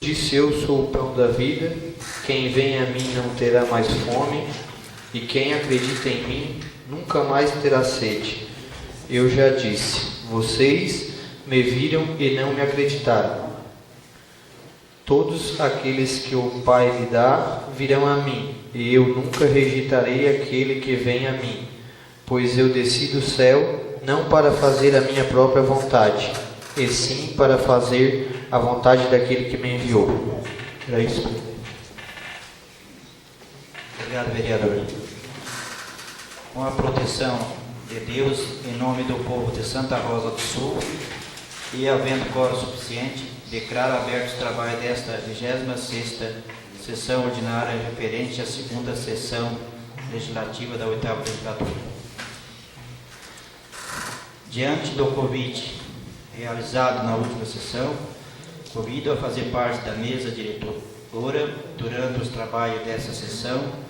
Disse: eu sou o pão da vida, quem vem a mim não terá mais fome, e quem acredita em mim nunca mais terá sede. Eu já disse: vocês me viram e não me acreditaram. Todos aqueles que o Pai me dá virão a mim, e eu nunca rejeitarei aquele que vem a mim, pois eu desci do céu não para fazer a minha própria vontade, e sim para fazer a vontade daquele que me enviou. Era isso. Obrigado, vereador. Com a proteção de Deus, em nome do povo de Santa Rosa do Sul, e havendo quórum suficiente, declaro aberto o trabalho desta 26ª sessão ordinária referente à segunda sessão legislativa da 8ª legislatura. Diante do convite realizado na última sessão, convido a fazer parte da mesa diretora durante os trabalhos dessa sessão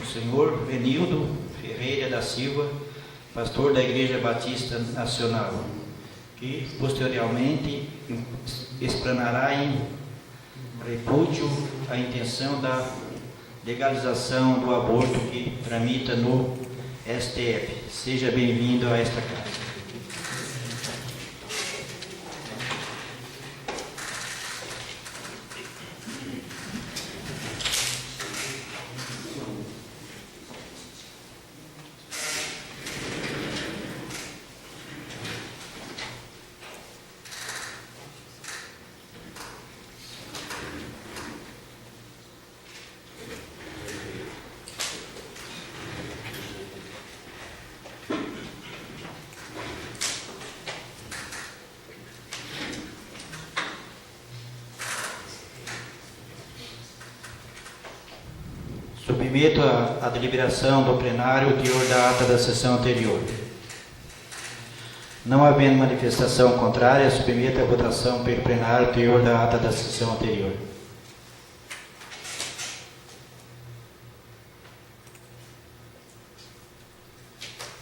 o senhor Renildo Ferreira da Silva, pastor da Igreja Batista Nacional, que posteriormente explanará em repúdio a intenção da legalização do aborto que tramita no STF. Seja bem-vindo a esta casa. Submeto à deliberação do plenário o teor da ata da sessão anterior. Não havendo manifestação contrária, submeto à votação pelo plenário o teor da ata da sessão anterior.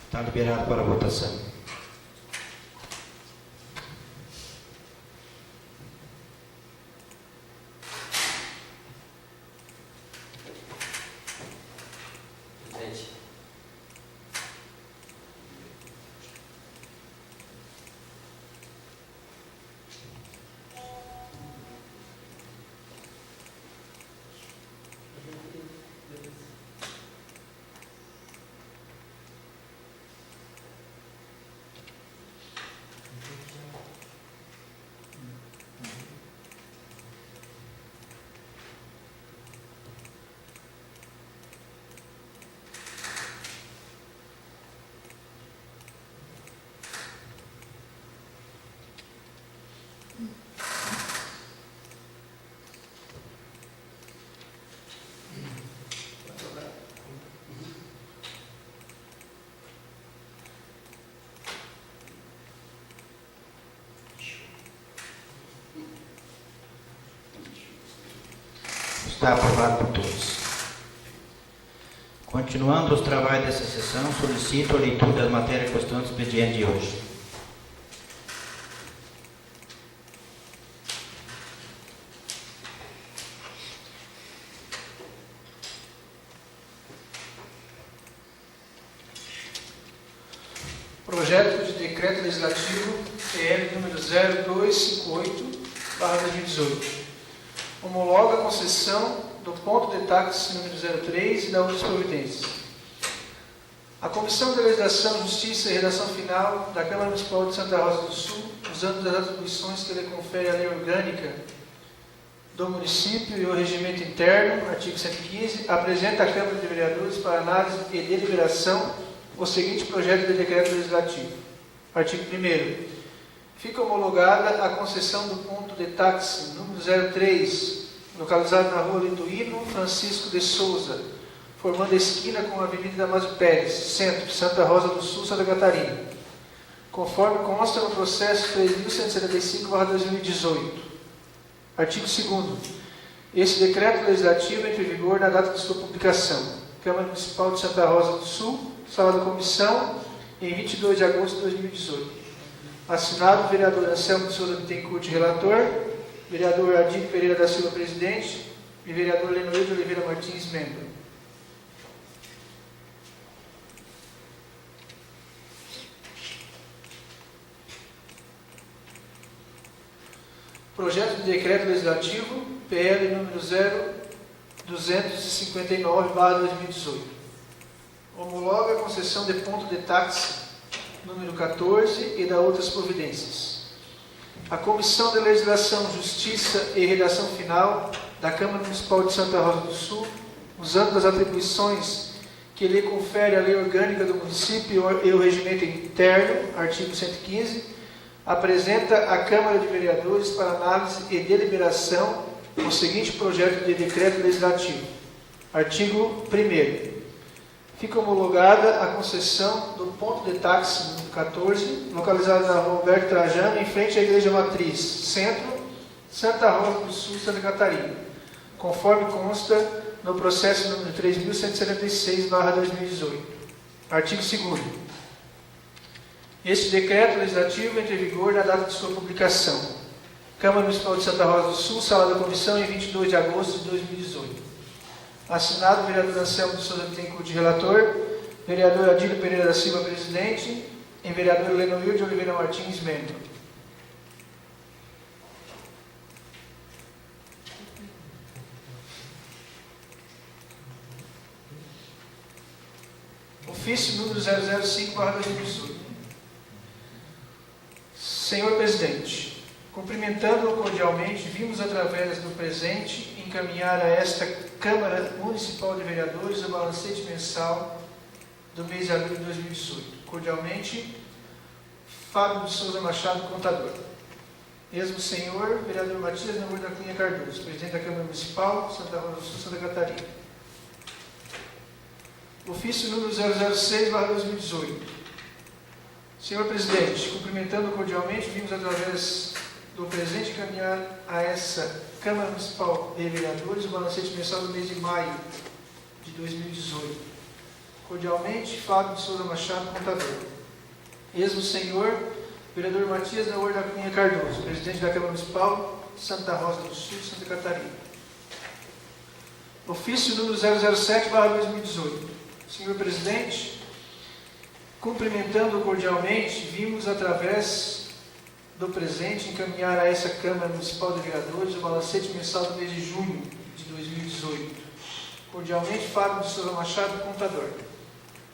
Está liberado para votação. Está aprovado por todos. Continuando os trabalhos dessa sessão, solicito a leitura das matérias que estão no expediente de hoje. Projeto de Decreto Legislativo PL número 0258/2018. Homologa a concessão do ponto de táxi número 03 e da outras providências. A Comissão de Legislação, Justiça e Redação Final da Câmara Municipal de Santa Rosa do Sul, usando as atribuições que lhe confere a Lei Orgânica do Município e o Regimento Interno, artigo 115, apresenta à Câmara de Vereadores para análise e deliberação o seguinte projeto de decreto legislativo. Artigo 1º. Fica homologada a concessão do ponto de táxi número 03, localizado na rua Liduíno Francisco de Souza, formando a esquina com a Avenida Damásio Pérez, Centro, Santa Rosa do Sul, Santa Catarina, conforme consta no processo 3.175/2018. Artigo 2º. Este decreto legislativo entra em vigor na data de sua publicação. Câmara Municipal de Santa Rosa do Sul, Sala da Comissão, em 22 de agosto de 2018. Assinado o vereador Anselmo de Souza Bittencourt, relator, vereador Adílio Pereira da Silva, presidente, e vereador Lenoir de Oliveira Martins, membro. Projeto de decreto legislativo, PL número 0259/2018. Homologa a concessão de ponto de táxi número 14 e da outras providências. A Comissão de Legislação, Justiça e Redação Final da Câmara Municipal de Santa Rosa do Sul, usando das atribuições que lhe confere a Lei Orgânica do Município e o Regimento Interno, artigo 115, apresenta à Câmara de Vereadores para análise e deliberação o seguinte projeto de decreto legislativo. Artigo 1º. Fica homologada a concessão do ponto de táxi número 14, localizado na rua Alberto Trajano, em frente à Igreja Matriz, Centro, Santa Rosa do Sul, Santa Catarina, conforme consta no processo número 3.176/2018. Artigo 2º. Este decreto legislativo entra em vigor na data de sua publicação. Câmara Municipal de Santa Rosa do Sul, sala da comissão, em 22 de agosto de 2018. Assinado, vereador Anselmo de Souza Bittencourt, de relator, vereador Adílio Pereira da Silva, presidente, e vereador Lenoir de Oliveira Martins, membro. Ofício número 005/2018. Senhor Presidente, cumprimentando-o cordialmente, vimos através do presente encaminhar a esta Câmara Municipal de Vereadores o balancete mensal do mês de abril de 2018. Cordialmente, Fábio de Souza Machado, contador. Mesmo senhor, vereador Matias Namor da Cunha Cardoso, presidente da Câmara Municipal, Santa Rosa do Sul, Santa Catarina. Ofício número 006/2018. Senhor Presidente, cumprimentando cordialmente, vimos através do presente encaminhar a essa Câmara Municipal de Vereadores o balancete mensal do mês de maio de 2018. Cordialmente, Fábio de Souza Machado, contador. Mesmo senhor, vereador Matias Namor da Cunha Cardoso, presidente da Câmara Municipal, Santa Rosa do Sul, Santa Catarina. Ofício número 007/2018. Senhor Presidente, cumprimentando cordialmente, vimos através do presente encaminhar a essa Câmara Municipal de Vereadores o balancete mensal do mês de junho de 2018. Cordialmente, Fábio de Souza Machado, contador.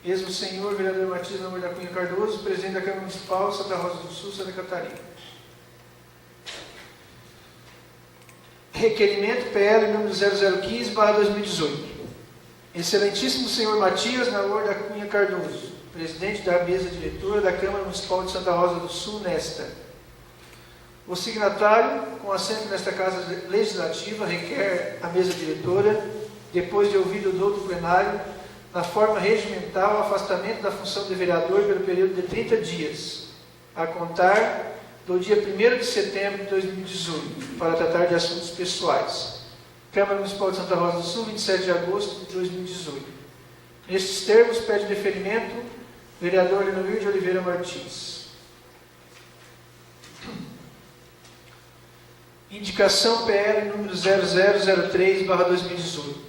Mesmo senhor, vereador Matias Namor da Cunha Cardoso, presidente da Câmara Municipal, Santa Rosa do Sul, Santa Catarina. Requerimento PL número 0015/2018. Excelentíssimo senhor Matias Namor da Cunha Cardoso, presidente da mesa diretora da Câmara Municipal de Santa Rosa do Sul, nesta. O signatário, com assento nesta Casa Legislativa, requer à mesa diretora, depois de ouvido o douto plenário, na forma regimental, o afastamento da função de vereador pelo período de 30 dias, a contar do dia 1º de setembro de 2018, para tratar de assuntos pessoais. Câmara Municipal de Santa Rosa do Sul, 27 de agosto de 2018. Nestes termos, pede deferimento vereador Lenoir de Oliveira Martins. Indicação PL número 0003/2018.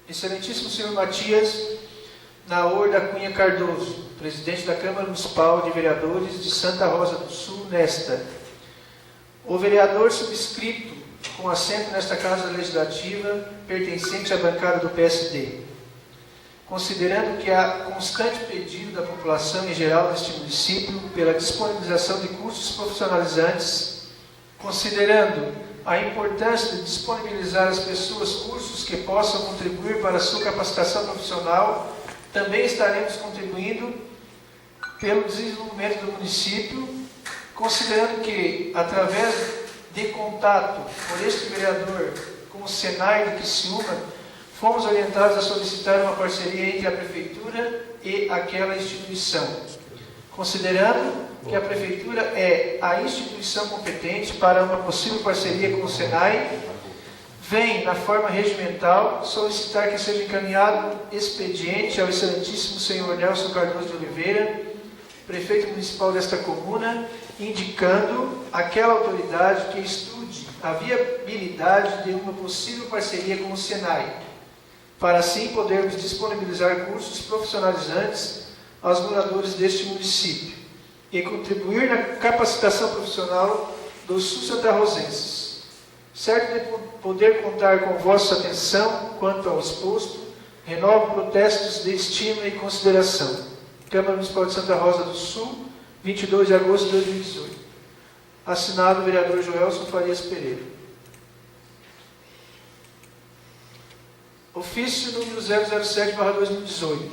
Excelentíssimo senhor Matias Namor da Cunha Cardoso, presidente da Câmara Municipal de Vereadores de Santa Rosa do Sul, nesta. O vereador subscrito, com assento nesta Casa Legislativa, pertencente à bancada do PSD. Considerando que há constante pedido da população em geral deste município pela disponibilização de cursos profissionalizantes, considerando a importância de disponibilizar às pessoas cursos que possam contribuir para a sua capacitação profissional, também estaremos contribuindo pelo desenvolvimento do município, considerando que, através de contato por este vereador com o Senai de Criciúma, fomos orientados a solicitar uma parceria entre a Prefeitura e aquela instituição, considerando que a Prefeitura é a instituição competente para uma possível parceria com o Senai, vem, na forma regimental, solicitar que seja encaminhado expediente ao excelentíssimo senhor Nelson Cardoso de Oliveira, prefeito municipal desta comuna, indicando aquela autoridade que estude a viabilidade de uma possível parceria com o Senai, para assim podermos disponibilizar cursos profissionalizantes aos moradores deste município e contribuir na capacitação profissional dos sul-santarrosenses. Certo de poder contar com vossa atenção quanto ao exposto, renovo protestos de estima e consideração. Câmara Municipal de Santa Rosa do Sul, 22 de agosto de 2018. Assinado o vereador Joelson Farias Pereira. Ofício número 007/2018.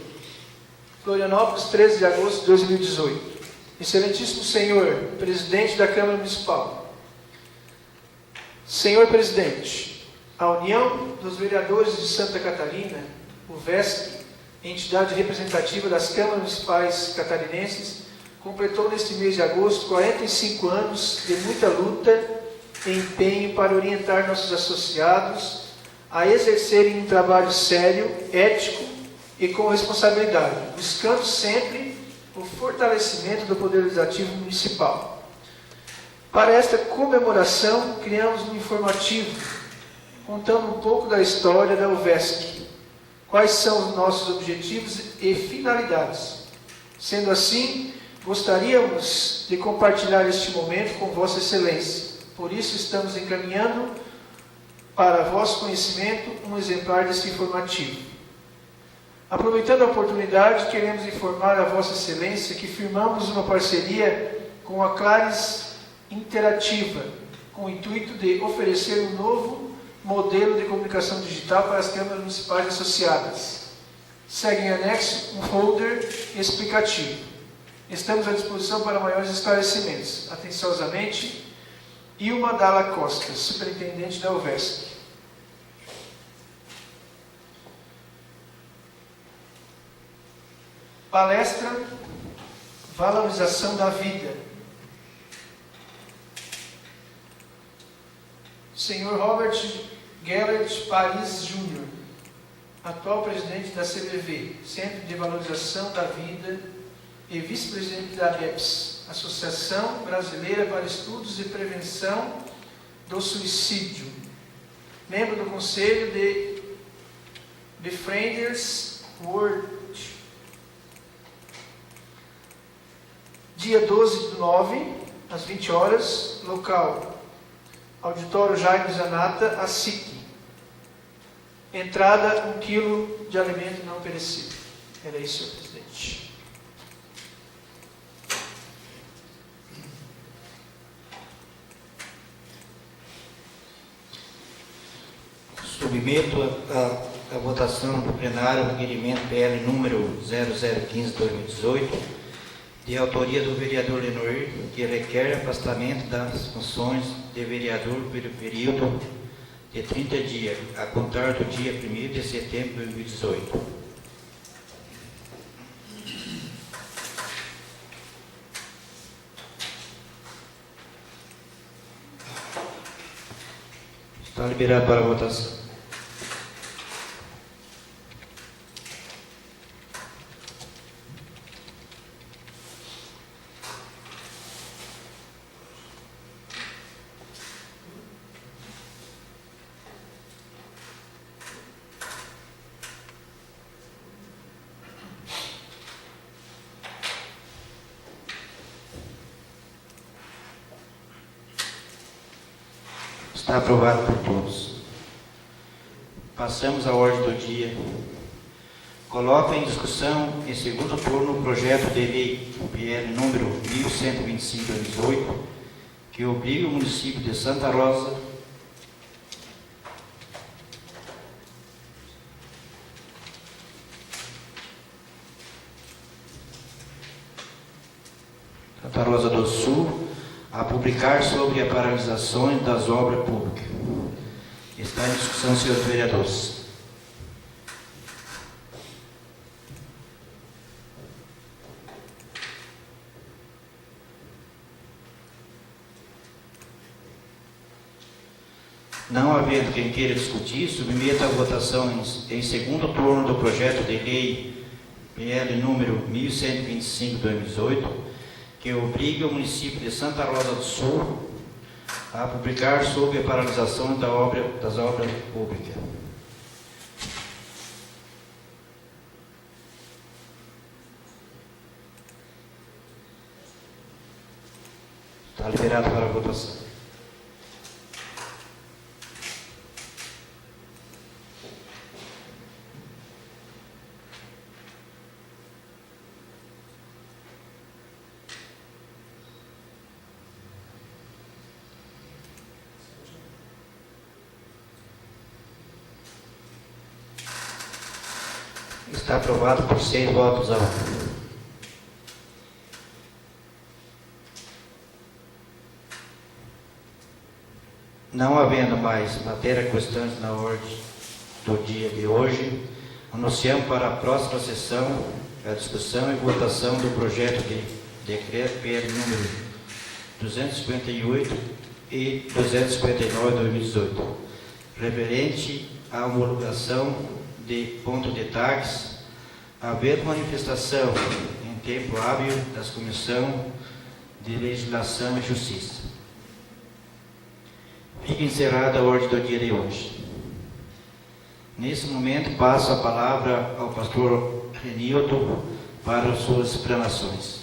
Florianópolis, 13 de agosto de 2018. Excelentíssimo Senhor, Presidente da Câmara Municipal. Senhor Presidente, a União dos Vereadores de Santa Catarina, o VESC, entidade representativa das câmaras municipais catarinenses, completou neste mês de agosto 45 anos de muita luta e empenho para orientar nossos associados a exercerem um trabalho sério, ético e com responsabilidade, buscando sempre o fortalecimento do Poder Legislativo Municipal. Para esta comemoração, criamos um informativo contando um pouco da história da UVESC, quais são os nossos objetivos e finalidades. Sendo assim, gostaríamos de compartilhar este momento com Vossa Excelência. Por isso, estamos encaminhando para vosso conhecimento um exemplar deste informativo. Aproveitando a oportunidade, queremos informar a Vossa Excelência que firmamos uma parceria com a Clares Interativa, com o intuito de oferecer um novo modelo de comunicação digital para as câmaras municipais associadas. Segue em anexo um folder explicativo. Estamos à disposição para maiores esclarecimentos. Atenciosamente, Ilma Dalla Costa, superintendente da UVESC. Palestra Valorização da Vida. Senhor Robert Gellert Paris Júnior, atual presidente da CVV, Centro de Valorização da Vida, e vice-presidente da ABEPS, Associação Brasileira para Estudos e Prevenção do Suicídio, membro do Conselho de Befrienders World. Dia 12/9, às 20 horas, local Auditório Jaime Zanata, ASIC. Entrada 1 quilo de alimento não perecível. Era isso, senhor presidente. Submeto a votação do plenário o requerimento PL número 0015/2018, de autoria do vereador Lenoir, que requer afastamento das funções de vereador pelo período de 30 dias, a contar do dia 1º de setembro de 2018. Está liberado para a votação. Está aprovado por todos. Passamos à ordem do dia. Coloca em discussão, em segundo turno, o projeto de lei PL número 1125/2018, que obriga o município de Santa Rosa do Sul a publicar sobre a paralisação das obras públicas. Está em discussão, senhores vereadores. Não havendo quem queira discutir, submeto à votação em segundo turno do projeto de lei PL número 1125/2018, que obriga o município de Santa Rosa do Sul a publicar sobre a paralisação das obras públicas. Está liberado para a votação. Está aprovado por 6 votos a 1. Não havendo mais matéria constante na ordem do dia de hoje, anunciamos para a próxima sessão a discussão e votação do projeto de decreto PL número 258 e 259 de 2018, referente à homologação de ponto de táxi, havendo manifestação em tempo hábil das Comissão de Legislação e Justiça. Fica encerrada a ordem do dia de hoje. Nesse momento, passo a palavra ao pastor Renildo para as suas explanações.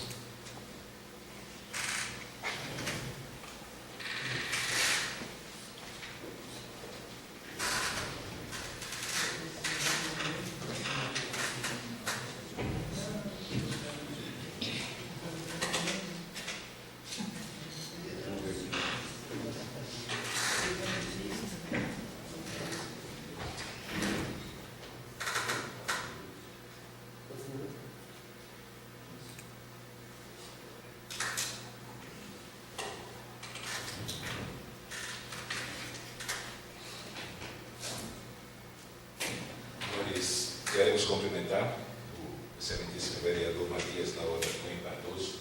Queremos cumprimentar o excelentíssimo vereador Matias Laura Cunha Cardoso,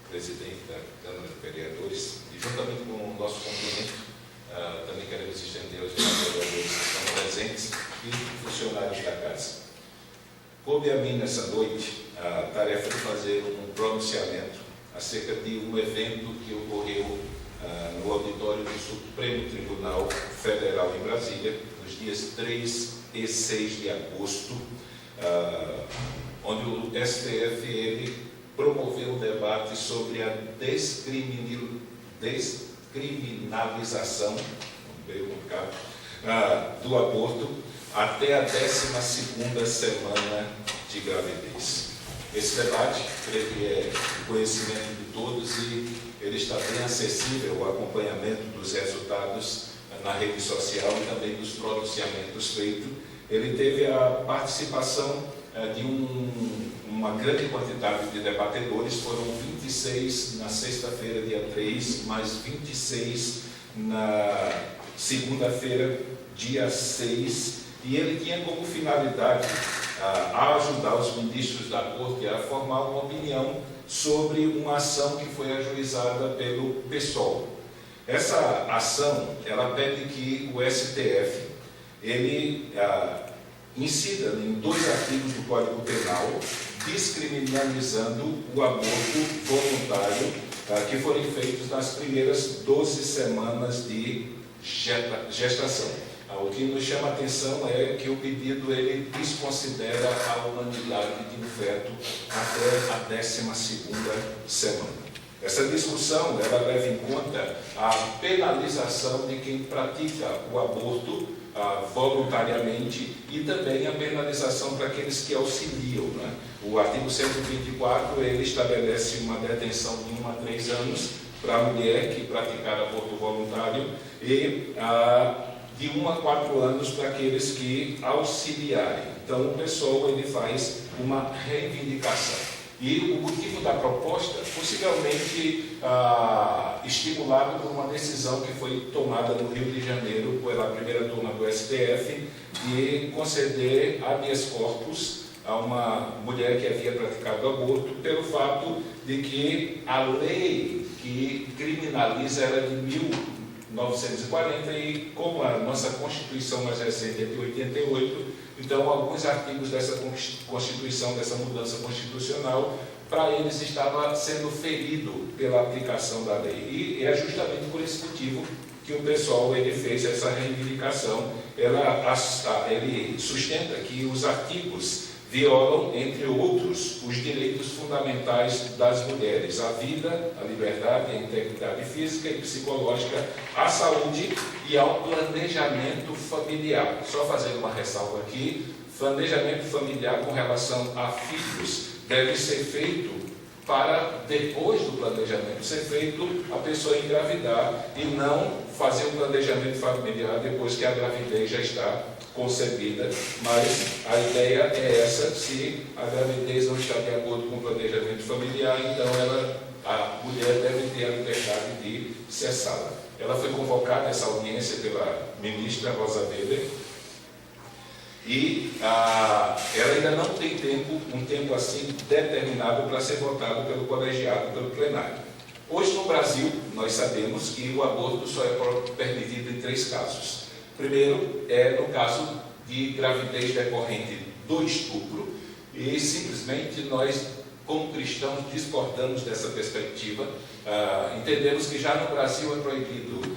presidente da Câmara de Vereadores, e juntamente com o nosso cumprimento, também queremos estender aos vereadores que estão presentes e funcionários da Casa. Coube a mim nessa noite a tarefa de fazer um pronunciamento acerca de um evento que ocorreu no auditório do Supremo Tribunal Federal em Brasília, nos dias 3 e 6 de agosto, onde o STF ele promoveu um debate sobre a descriminalização meio complicado, do aborto até a 12ª semana de gravidez. Esse debate, creio que é de conhecimento de todos e ele está bem acessível ao acompanhamento dos resultados na rede social e também dos pronunciamentos feitos. Ele teve a participação de uma grande quantidade de debatedores, foram 26 na sexta-feira, dia 3, mais 26 na segunda-feira, dia 6, e ele tinha como finalidade ajudar os ministros da Corte a formar uma opinião sobre uma ação que foi ajuizada pelo PSOL. Essa ação, ela pede que o STF, ele incida em 2 artigos do Código Penal, descriminalizando o aborto voluntário que forem feitos nas primeiras 12 semanas de gestação. O que nos chama a atenção é que o pedido ele desconsidera a humanidade de um feto até a 12ª semana. Essa discussão ela leva em conta a penalização de quem pratica o aborto voluntariamente e também a penalização para aqueles que auxiliam, né? O artigo 124 ele estabelece uma detenção de 1 a 3 anos para a mulher que praticar aborto voluntário e de 1 a 4 anos para aqueles que auxiliarem. Então o pessoal ele faz uma reivindicação. E o motivo da proposta, possivelmente estimulado por uma decisão que foi tomada no Rio de Janeiro pela primeira turma do STF, de conceder habeas corpus a uma mulher que havia praticado aborto, pelo fato de que a lei que criminaliza ela é de 1940 e como a nossa Constituição mais recente é de 88, então alguns artigos dessa Constituição, dessa mudança constitucional, para eles estava sendo ferido pela aplicação da lei. E é justamente por esse motivo que o pessoal ele fez essa reivindicação. Ele sustenta que os artigos violam, entre outros, os direitos fundamentais das mulheres: a vida, a liberdade, a integridade física e psicológica, a saúde e ao planejamento familiar. Só fazendo uma ressalva aqui: planejamento familiar com relação a filhos deve ser feito para, depois do planejamento ser feito, a pessoa engravidar, e não fazer um planejamento familiar depois que a gravidez já está concebida. Mas a ideia é essa: se a gravidez não está de acordo com o planejamento familiar, então a mulher deve ter a liberdade de cessá-la. Ela foi convocada essa audiência pela ministra Rosa Weber, e ela ainda não tem um tempo assim determinado para ser votado pelo colegiado, pelo plenário. Hoje no Brasil, nós sabemos que o aborto só é permitido em 3 casos. Primeiro é no caso de gravidez decorrente do estupro, e simplesmente nós, como cristãos, discordamos dessa perspectiva. Entendemos que já no Brasil é proibido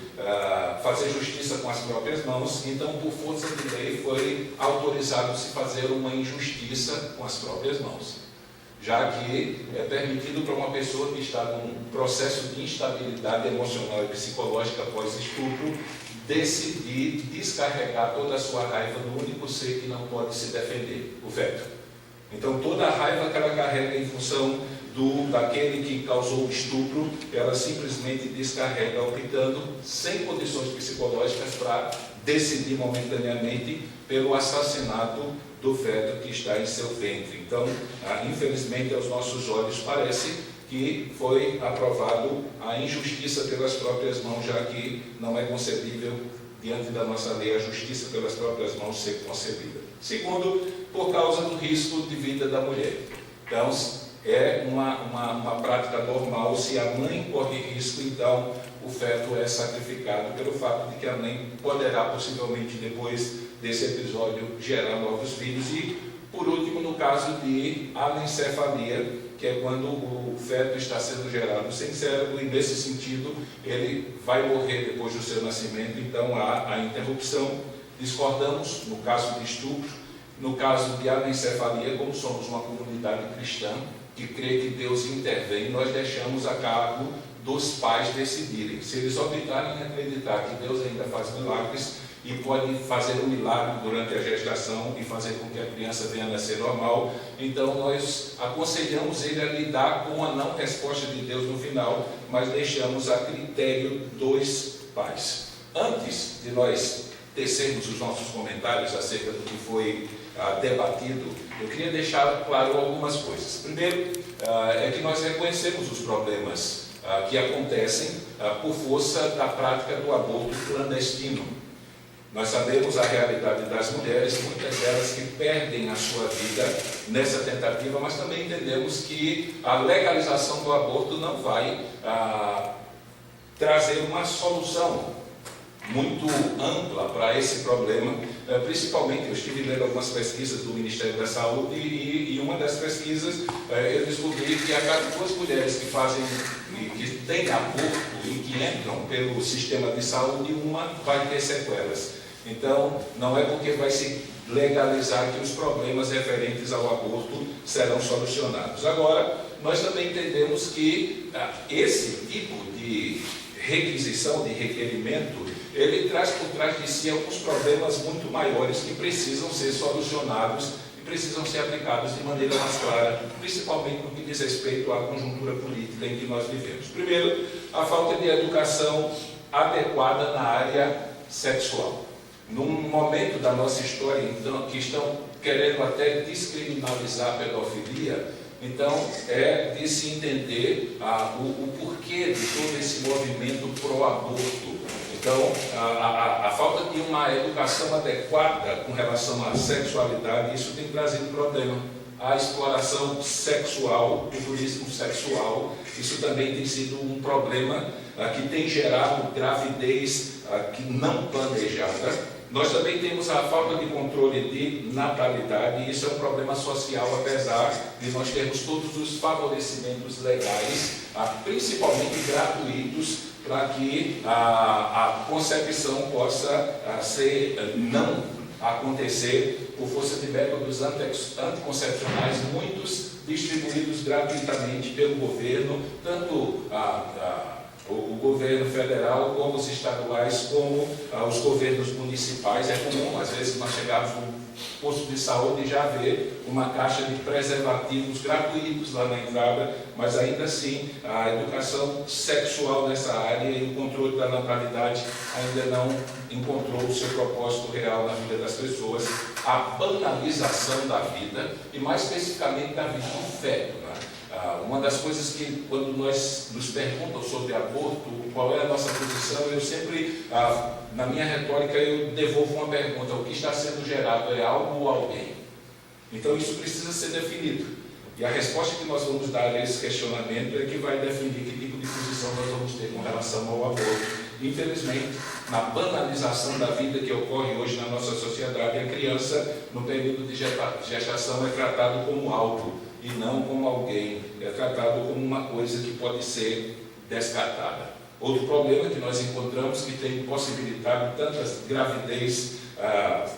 fazer justiça com as próprias mãos, então, por força de lei, foi autorizado se fazer uma injustiça com as próprias mãos, já que é permitido para uma pessoa que está num processo de instabilidade emocional e psicológica após estupro decidir descarregar toda a sua raiva no único ser que não pode se defender, o feto. Então, toda a raiva que ela carrega em função daquele que causou o estupro, ela simplesmente descarrega, optando, sem condições psicológicas, para decidir momentaneamente pelo assassinato do feto que está em seu ventre. Então, infelizmente, aos nossos olhos, parece que foi aprovado a injustiça pelas próprias mãos, já que não é concebível, diante da nossa lei, a justiça pelas próprias mãos ser concebida. Segundo, por causa do risco de vida da mulher. Então, é uma prática normal: se a mãe corre risco, então o feto é sacrificado, pelo fato de que a mãe poderá, possivelmente, depois desse episódio, gerar novos filhos. E, por último, no caso de anencefalia, que é quando o feto está sendo gerado sem cérebro, e nesse sentido ele vai morrer depois do seu nascimento, então há a interrupção. Discordamos no caso de estupro. No caso de anencefalia, como somos uma comunidade cristã que crê que Deus intervém, nós deixamos a cargo dos pais decidirem. Se eles optarem em acreditar que Deus ainda faz milagres e pode fazer um milagre durante a gestação e fazer com que a criança venha a nascer normal, então nós aconselhamos ele a lidar com a não resposta de Deus no final, mas deixamos a critério dos pais. Antes de nós tecermos os nossos comentários acerca do que foi debatido, eu queria deixar claro algumas coisas. Primeiro, é que nós reconhecemos os problemas que acontecem por força da prática do aborto clandestino. Nós sabemos a realidade das mulheres, muitas delas que perdem a sua vida nessa tentativa, mas também entendemos que a legalização do aborto não vai trazer uma solução muito ampla para esse problema. Principalmente, eu estive lendo algumas pesquisas do Ministério da Saúde e uma das pesquisas eu descobri que a cada 2 mulheres que têm aborto e que entram pelo sistema de saúde, uma vai ter sequelas. Então, não é porque vai se legalizar que os problemas referentes ao aborto serão solucionados. Agora, nós também entendemos que esse tipo de requisição, de requerimento, ele traz por trás de si alguns problemas muito maiores que precisam ser solucionados e precisam ser aplicados de maneira mais clara, principalmente no que diz respeito à conjuntura política em que nós vivemos. Primeiro, a falta de educação adequada na área sexual. Num momento da nossa história, então, que estão querendo até descriminalizar a pedofilia, então é de se entender o porquê de todo esse movimento pró-aborto. Então, a falta de uma educação adequada com relação à sexualidade, isso tem trazido problema. A exploração sexual, o turismo sexual, isso também tem sido um problema que tem gerado gravidez que não planejada, Nós também temos a falta de controle de natalidade, e isso é um problema social, apesar de nós termos todos os favorecimentos legais, principalmente gratuitos, para que a concepção possa não acontecer por força de métodos anticoncepcionais, muitos distribuídos gratuitamente pelo governo, tanto o governo federal, como os estaduais, como os governos municipais. É comum, às vezes, nós chegarmos num posto de saúde e já ver uma caixa de preservativos gratuitos lá na entrada, mas ainda assim a educação sexual nessa área e o controle da natalidade ainda não encontrou o seu propósito real na vida das pessoas. A banalização da vida, e mais especificamente da vida do feto, né? Uma das coisas que, quando nos perguntam sobre aborto, qual é a nossa posição, eu sempre, na minha retórica, eu devolvo uma pergunta: o que está sendo gerado é algo ou alguém? Então isso precisa ser definido. E a resposta que nós vamos dar a esse questionamento é que vai definir que tipo de posição nós vamos ter com relação ao aborto. Infelizmente, na banalização da vida que ocorre hoje na nossa sociedade, a criança, no período de gestação, é tratado como algo e não como alguém, é tratado como uma coisa que pode ser descartada. Outro problema que nós encontramos, que tem possibilitado tantas gravidez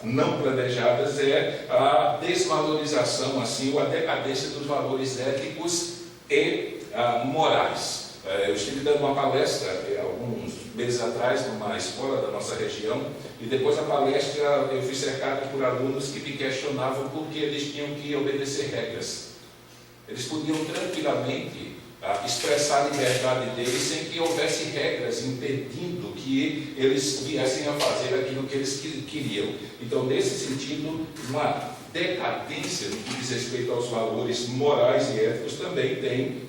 não planejadas, é a desvalorização, assim, ou a decadência dos valores éticos e morais. Eu estive dando uma palestra alguns meses atrás numa escola da nossa região, e depois da palestra eu fui cercado por alunos que me questionavam por que eles tinham que obedecer regras. Eles podiam tranquilamente expressar a liberdade deles sem que houvesse regras impedindo que eles viessem a fazer aquilo que eles queriam. Então, nesse sentido, uma decadência no que diz respeito aos valores morais e éticos também tem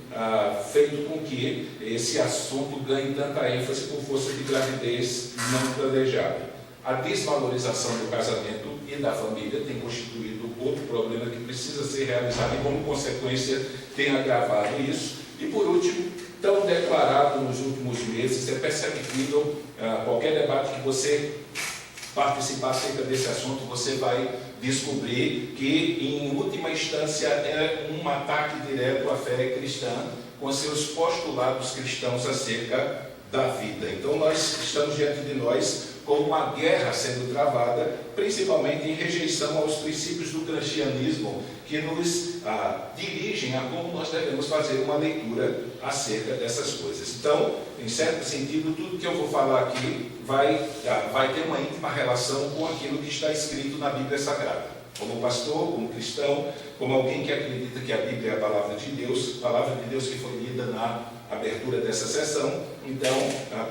feito com que esse assunto ganhe tanta ênfase por força de gravidez não planejada. A desvalorização do casamento e da família tem constituído outro problema que precisa ser realizado e, como consequência, tem agravado isso. E, por último, tão declarado nos últimos meses, é perceptível, qualquer debate que você participar acerca desse assunto, você vai descobrir que, em última instância, é um ataque direto à fé cristã, com seus postulados cristãos acerca da vida. Então, nós estamos diante de nós com uma guerra sendo travada, principalmente em rejeição aos princípios do cristianismo, que nos dirigem a como nós devemos fazer uma leitura acerca dessas coisas. Então, em certo sentido, tudo que eu vou falar aqui vai ter uma íntima relação com aquilo que está escrito na Bíblia Sagrada. Como pastor, como cristão, como alguém que acredita que a Bíblia é a palavra de Deus que foi lida na abertura dessa sessão. Então,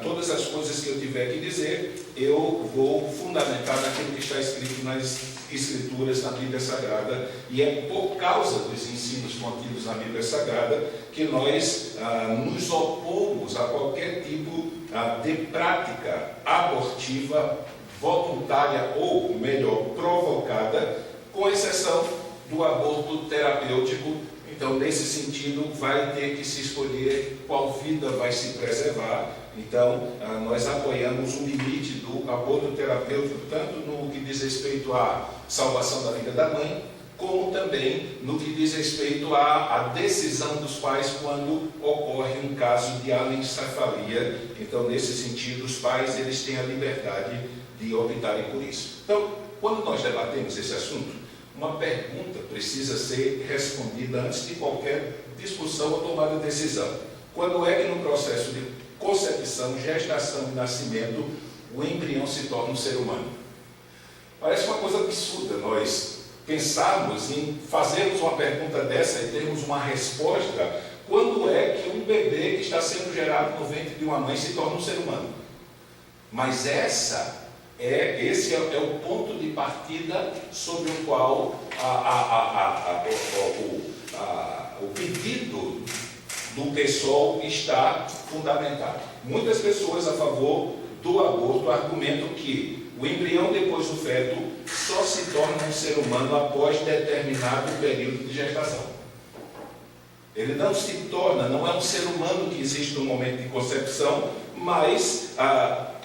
todas as coisas que eu tiver que dizer, eu vou fundamentar naquilo que está escrito nas Escrituras, na Bíblia Sagrada, e é por causa dos ensinos contidos na Bíblia Sagrada que nós nos opomos a qualquer tipo de prática abortiva, voluntária ou, melhor, provocada, com exceção do aborto terapêutico. Então, nesse sentido, vai ter que se escolher qual vida vai se preservar. Então, nós apoiamos o limite do aborto terapêutico, tanto no que diz respeito à salvação da vida da mãe, como também no que diz respeito à decisão dos pais quando ocorre um caso de anencefalia. Então, nesse sentido, os pais eles têm a liberdade de optarem por isso. Então, quando nós debatemos esse assunto, uma pergunta precisa ser respondida antes de qualquer discussão ou tomada de decisão. Quando é que no processo de concepção, gestação e nascimento, o embrião se torna um ser humano? Parece uma coisa absurda nós pensarmos em fazermos uma pergunta dessa e termos uma resposta. Quando é que um bebê que está sendo gerado no ventre de uma mãe se torna um ser humano? Mas esse é o ponto de partida sobre o qual o pedido do PSOL está fundamentado. Muitas pessoas a favor do aborto argumentam que o embrião depois do feto só se torna um ser humano após determinado período de gestação. Ele não se torna, não é um ser humano que existe no momento de concepção, mas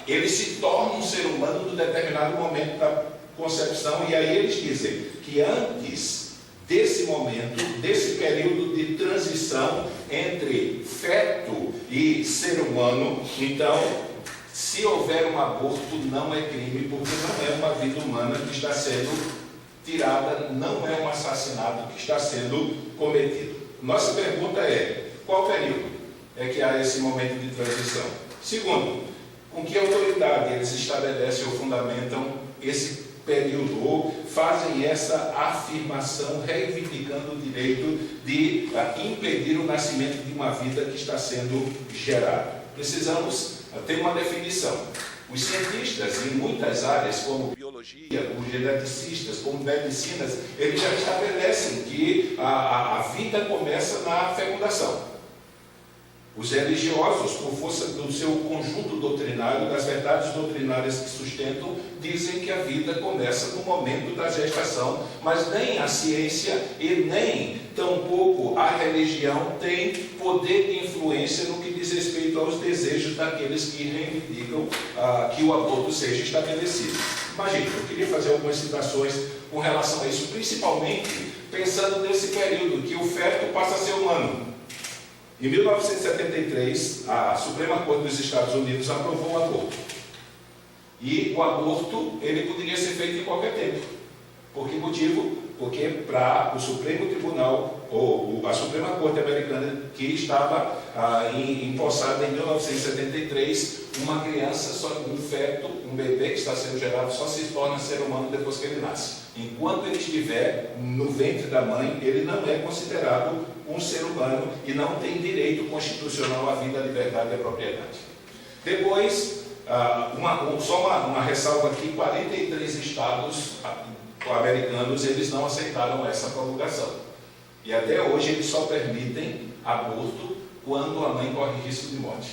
ele se torna um ser humano no determinado momento da concepção, e aí eles dizem que antes desse momento, desse período de transição entre feto e ser humano, então, se houver um aborto, não é crime, porque não é uma vida humana que está sendo tirada, não é um assassinato que está sendo cometido. Nossa pergunta é: qual período é que há esse momento de transição? Segundo, com que autoridade eles estabelecem ou fundamentam esse período, ou fazem essa afirmação reivindicando o direito de impedir o nascimento de uma vida que está sendo gerada? Precisamos ter uma definição. Os cientistas em muitas áreas, como biologia, como geneticistas, como medicinas, eles já estabelecem que a vida começa na fecundação. Os religiosos, por força do seu conjunto doutrinário, das verdades doutrinárias que sustentam, dizem que a vida começa no momento da gestação, mas nem a ciência e nem tampouco a religião tem poder de influência no que diz respeito aos desejos daqueles que reivindicam que o aborto seja estabelecido. Imagine, eu queria fazer algumas citações com relação a isso, principalmente pensando nesse período que o feto passa a ser humano. Em 1973, a Suprema Corte dos Estados Unidos aprovou o aborto. E o aborto, ele poderia ser feito em qualquer tempo. Por que motivo? Porque para o Supremo Tribunal, ou a Suprema Corte Americana, que estava empossada em 1973, uma criança, um feto, um bebê que está sendo gerado, só se torna ser humano depois que ele nasce. Enquanto ele estiver no ventre da mãe, ele não é considerado um ser humano e não tem direito constitucional à vida, à liberdade e à propriedade. Depois, só uma ressalva aqui: 43 estados americanos, eles não aceitaram essa promulgação. E até hoje eles só permitem aborto quando a mãe corre risco de morte.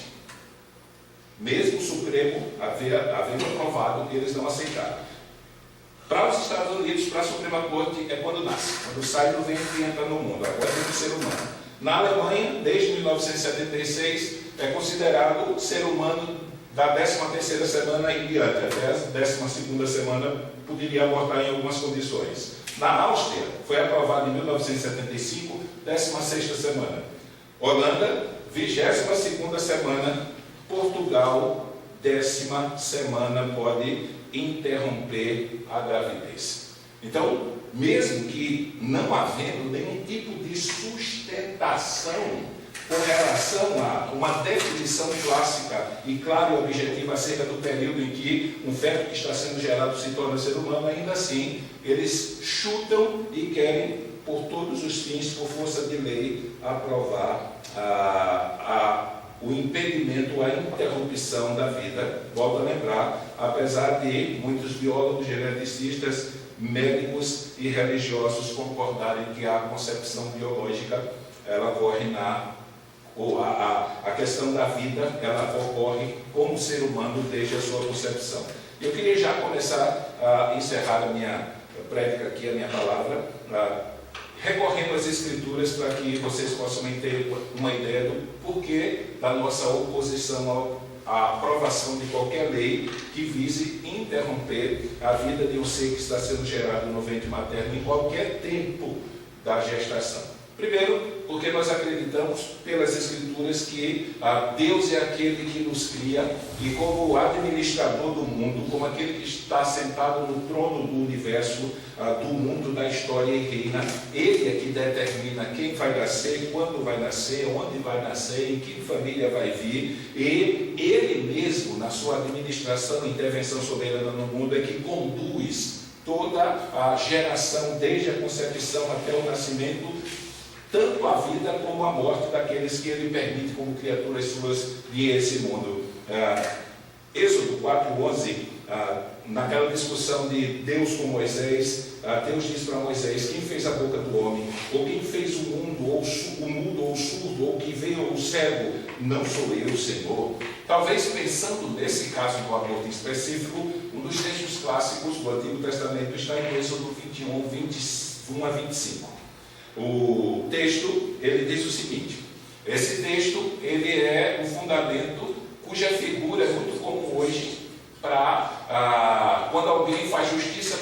Mesmo o Supremo havendo aprovado, eles não aceitaram. Para os Estados Unidos, para a Suprema Corte, é quando nasce, quando sai do ventre e entra no mundo, agora é do ser humano. Na Alemanha, desde 1976, é considerado ser humano da 13ª semana em diante, até a 12ª semana poderia abortar em algumas condições. Na Áustria, foi aprovado em 1975, 16ª semana. Holanda, 22ª semana. Portugal, 10ª semana pode interromper a gravidez. Então, mesmo que não havendo nenhum tipo de sustentação com relação a uma definição clássica e clara e objetiva acerca do período em que um feto que está sendo gerado se torna ser humano, ainda assim, eles chutam e querem, por todos os fins, por força de lei, aprovar o impedimento, a interrupção da vida. Volto a lembrar, apesar de muitos biólogos, geneticistas, médicos e religiosos concordarem que a concepção biológica, ela ocorre a questão da vida, ela ocorre como ser humano desde a sua concepção. Eu queria já começar a encerrar a minha prédica aqui, a minha palavra, recorrendo às Escrituras para que vocês possam ter uma ideia do porquê da nossa oposição à aprovação de qualquer lei que vise interromper a vida de um ser que está sendo gerado no ventre materno em qualquer tempo da gestação. Primeiro, porque nós acreditamos pelas Escrituras que Deus é aquele que nos cria e, como administrador do mundo, como aquele que está sentado no trono do universo, do mundo, da história e reina, Ele é que determina quem vai nascer, quando vai nascer, onde vai nascer, em que família vai vir, e Ele mesmo, na sua administração e intervenção soberana no mundo, é que conduz toda a geração, desde a concepção até o nascimento, tanto a vida como a morte daqueles que Ele permite como criaturas suas vir a esse mundo. Êxodo 4:11, naquela discussão de Deus com Moisés, Deus diz para Moisés: quem fez a boca do homem? Ou quem fez o mundo, ou o mudo, ou o surdo, ou que veio o cego? Não sou eu, Senhor. Talvez pensando nesse caso do aborto em específico, um dos textos clássicos do Antigo Testamento está em Êxodo 21, 21 a 25. O texto, ele diz o seguinte: esse texto, ele é o fundamento cuja figura é muito comum hoje para quando alguém faz justiça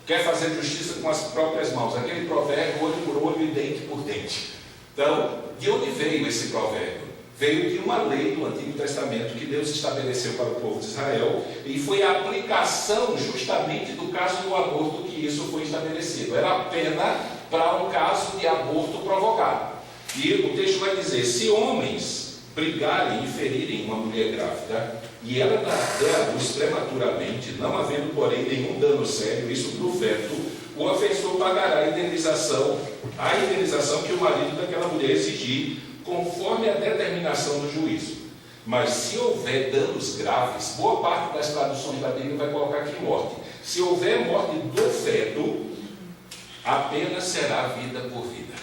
quer fazer justiça com as próprias mãos. Aquele provérbio, olho por olho e dente por dente. Então, de onde veio esse provérbio? Veio de uma lei do Antigo Testamento que Deus estabeleceu para o povo de Israel, e foi a aplicação justamente do caso do aborto que isso foi estabelecido. Era a pena para um caso de aborto provocado. E o texto vai dizer: se homens brigarem e ferirem uma mulher grávida, e ela der à luz prematuramente, não havendo, porém, nenhum dano sério, isso para o feto, o ofensor pagará a indenização que o marido daquela mulher exigir, conforme a determinação do juízo. Mas se houver danos graves, boa parte das traduções da Bíblia vai colocar aqui morte. Se houver morte do feto, a pena será vida por vida.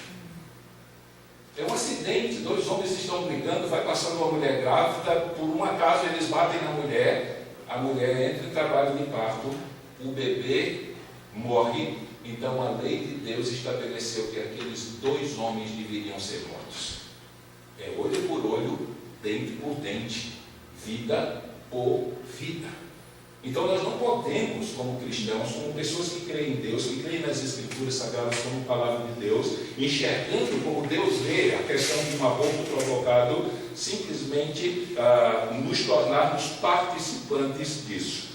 É um acidente, dois homens estão brigando, vai passando uma mulher grávida, por um acaso eles batem na mulher, a mulher entra em trabalho de parto, o bebê morre. Então a lei de Deus estabeleceu que aqueles dois homens deveriam ser mortos. É olho por olho, dente por dente, vida por vida. Então nós não podemos, como cristãos, como pessoas que creem em Deus, que creem nas Escrituras Sagradas como palavra de Deus, enxergando como Deus vê a questão de um aborto provocado, simplesmente nos tornarmos participantes disso.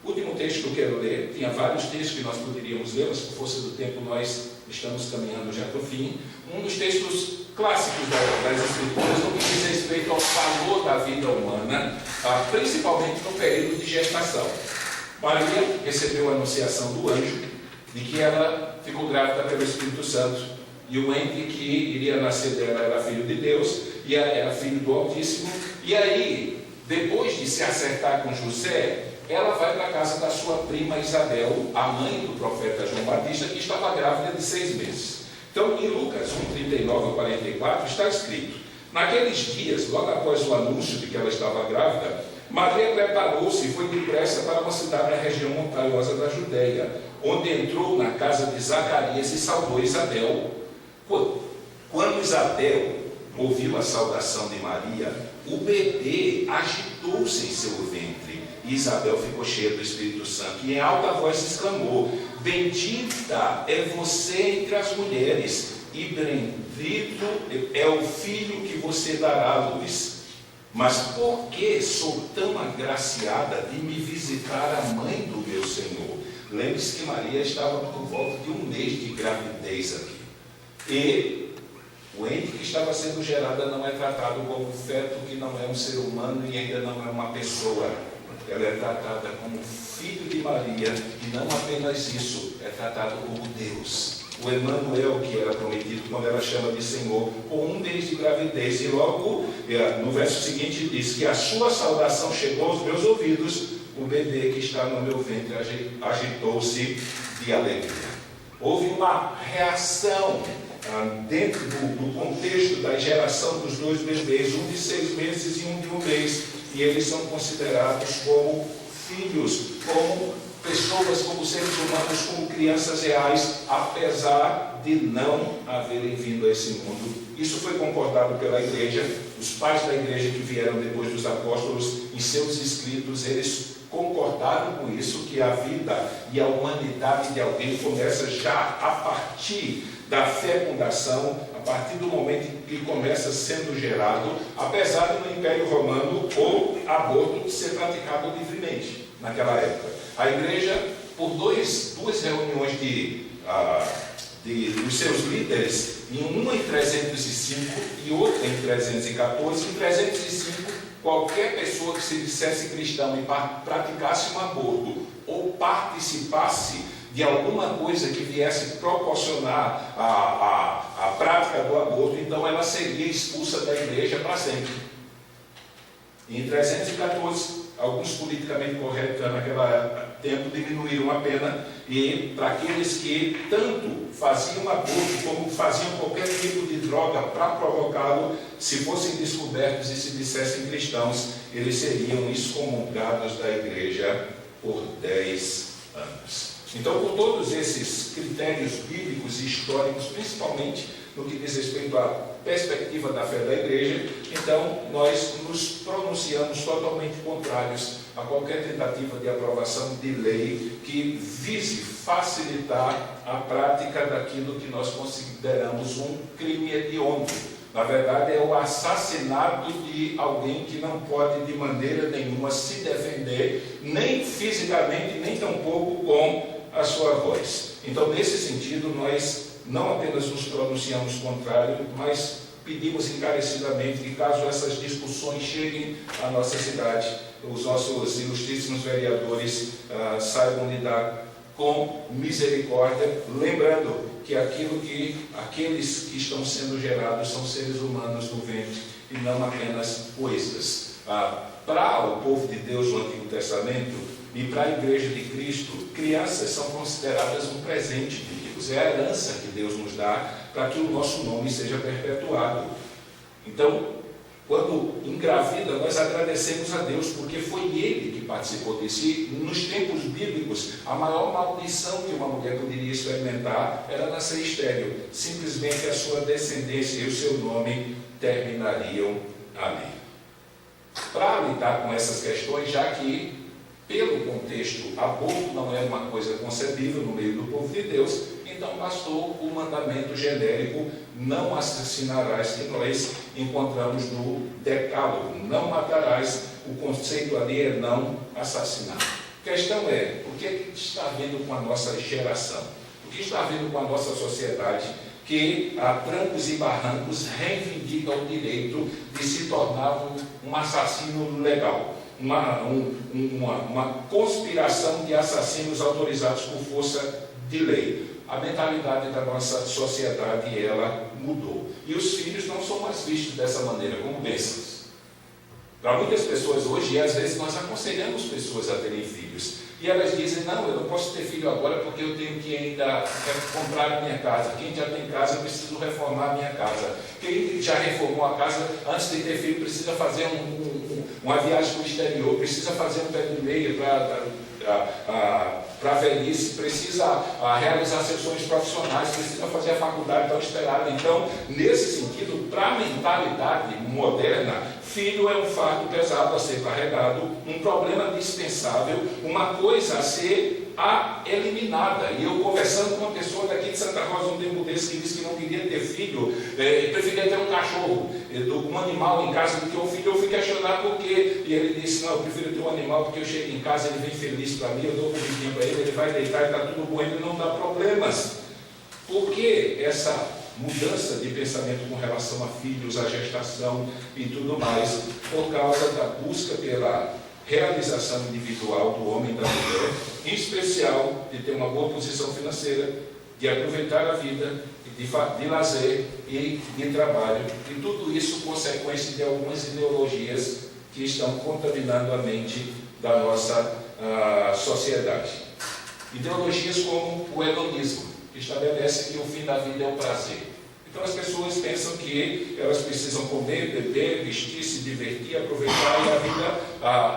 O último texto que eu quero ler, tinha vários textos que nós poderíamos ler, mas por força do tempo nós estamos caminhando já para o fim. Um dos textos clássicos das Escrituras no que diz respeito ao valor da vida humana, principalmente no período de gestação. Maria recebeu a anunciação do anjo de que ela ficou grávida pelo Espírito Santo, e o ente que iria nascer dela era filho de Deus, e era filho do Altíssimo. E aí, depois de se acertar com José, ela vai para a casa da sua prima Isabel, a mãe do profeta João Batista, que estava grávida de 6 meses. Então, em Lucas 1:39-44, está escrito: naqueles dias, logo após o anúncio de que ela estava grávida, Maria preparou-se e foi depressa para uma cidade da região montanhosa da Judéia, onde entrou na casa de Zacarias e saudou Isabel. Quando Isabel ouviu a saudação de Maria, o bebê agitou-se em seu ventre, e Isabel ficou cheia do Espírito Santo, e em alta voz exclamou: bendita é você entre as mulheres, e bendito é o filho que você dará à luz. Mas por que sou tão agraciada de me visitar a mãe do meu Senhor? Lembre-se que Maria estava por volta de 1 mês de gravidez aqui. E o ente que estava sendo gerada não é tratado como feto, que não é um ser humano e ainda não é uma pessoa. Ela é tratada como filho de Maria, e não apenas isso, é tratado como Deus. O Emanuel, que era prometido quando ela chama de Senhor, com 1 mês de gravidez. E logo, no verso seguinte, diz que a sua saudação chegou aos meus ouvidos, o bebê que está no meu ventre agitou-se de alegria. Houve uma reação dentro do contexto da geração dos dois bebês, um de 6 meses e um de 1 mês, e eles são considerados como filhos, como pessoas, como seres humanos, como crianças reais, apesar de não haverem vindo a esse mundo. Isso foi concordado pela igreja. Os pais da igreja que vieram depois dos apóstolos, em seus escritos, eles concordaram com isso, que a vida e a humanidade de alguém começa já a partir da fecundação, a partir do momento em que começa sendo gerado, apesar de no Império Romano o aborto ser praticado livremente naquela época. A igreja, por duas reuniões dos seus líderes, uma em 305 e outra em 314, em 305, qualquer pessoa que se dissesse cristão e praticasse um aborto ou participasse de alguma coisa que viesse proporcionar a prática do aborto, então ela seria expulsa da igreja para sempre. Em 314, alguns politicamente corretos naquele tempo diminuíram a pena, e para aqueles que tanto faziam aborto como faziam qualquer tipo de droga para provocá-lo, se fossem descobertos e se dissessem cristãos, eles seriam excomungados da igreja por 10 anos. Então, com todos esses critérios bíblicos e históricos, principalmente no que diz respeito a perspectiva da fé da igreja, então nós nos pronunciamos totalmente contrários a qualquer tentativa de aprovação de lei que vise facilitar a prática daquilo que nós consideramos um crime hediondo. Na verdade, é o assassinato de alguém que não pode de maneira nenhuma se defender, nem fisicamente, nem tampouco com a sua voz. Então, nesse sentido, nós não apenas nos pronunciamos contrário, mas pedimos encarecidamente que, caso essas discussões cheguem à nossa cidade, os nossos ilustríssimos vereadores saibam lidar com misericórdia, lembrando que aqueles que estão sendo gerados são seres humanos do ventre e não apenas coisas. Para o povo de Deus no Antigo Testamento e para a Igreja de Cristo, crianças são consideradas um presente de Deus, é a herança que Deus nos dá para que o nosso nome seja perpetuado. Então, quando engravida, nós agradecemos a Deus, porque foi Ele que participou disso. E nos tempos bíblicos, a maior maldição que uma mulher poderia experimentar era nascer estéril. Simplesmente a sua descendência e o seu nome terminariam ali. Para lidar com essas questões, já que, pelo contexto, aborto não é uma coisa concebível no meio do povo de Deus, então bastou o mandamento genérico, não assassinarás, que nós encontramos no Decálogo. Não matarás, o conceito ali é não assassinar. A questão é, o que está havendo com a nossa geração? O que está havendo com a nossa sociedade que, a trancos e barrancos, reivindica o direito de se tornar um assassino legal? Uma conspiração de assassinos autorizados por força de lei. A mentalidade da nossa sociedade, ela mudou. E os filhos não são mais vistos dessa maneira, como bênçãos. Para muitas pessoas hoje, e às vezes nós aconselhamos pessoas a terem filhos, e elas dizem, não, eu não posso ter filho agora porque eu tenho que ainda comprar a minha casa. Quem já tem casa, eu preciso reformar a minha casa. Quem já reformou a casa, antes de ter filho, precisa fazer uma viagem para o exterior, precisa fazer um pé de meia para a velhice, precisa realizar seus sonhos profissionais, precisa fazer a faculdade tão esperada. Então, nesse sentido, para a mentalidade moderna, filho é um fardo pesado a ser carregado, um problema dispensável, uma coisa a ser eliminada. E eu conversando com uma pessoa daqui de Santa Rosa um tempo desse que disse que não queria ter filho, preferia ter um cachorro, um animal em casa do que um filho. Eu fui questionar por quê, e ele disse, não, eu prefiro ter um animal porque eu chego em casa, ele vem feliz para mim, eu dou comidinha para ele vai deitar e está tudo bom, ele não dá problemas. Por que essa mudança de pensamento com relação a filhos, a gestação e tudo mais? Por causa da busca pela realização individual do homem e da mulher, em especial de ter uma boa posição financeira, de aproveitar a vida, de lazer e de trabalho. E tudo isso consequência de algumas ideologias que estão contaminando a mente da nossa sociedade. Ideologias como o hedonismo, que estabelece que o fim da vida é o prazer. Então as pessoas pensam que elas precisam comer, beber, vestir, se divertir, aproveitar, e a vida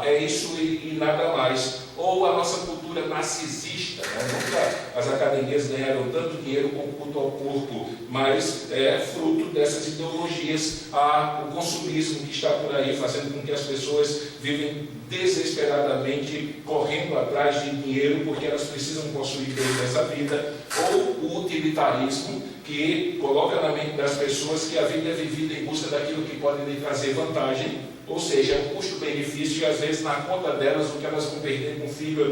é isso e nada mais. Ou a nossa cultura narcisista, né? Nunca as academias ganharam tanto dinheiro com o culto ao corpo, mas é fruto dessas ideologias, o consumismo que está por aí, fazendo com que as pessoas vivem desesperadamente correndo atrás de dinheiro porque elas precisam possuir bens dessa vida, ou o utilitarismo, que coloca na mente das pessoas que a vida é vivida em busca daquilo que pode lhe trazer vantagem, ou seja, o custo-benefício, e às vezes na conta delas o que elas vão perder com o filho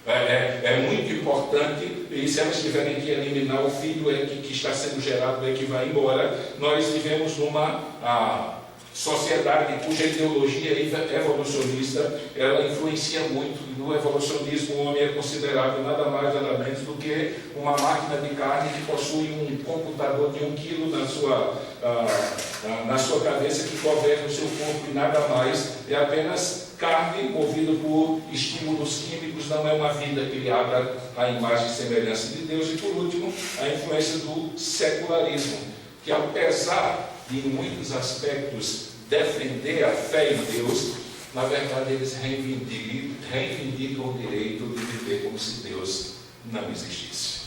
é muito importante, e se elas tiverem que eliminar o filho que está sendo gerado que vai embora. Nós vivemos numa sociedade cuja ideologia evolucionista, ela influencia muito. No evolucionismo, o homem é considerado nada mais nada menos do que uma máquina de carne que possui um computador de 1 quilo na sua cabeça, que governa o seu corpo e nada mais. É apenas carne movida por estímulos químicos, não é uma vida criada à imagem e semelhança de Deus. E por último, a influência do secularismo, que apesar de em muitos aspectos defender a fé em Deus, na verdade eles reivindicam o direito de viver como se Deus não existisse.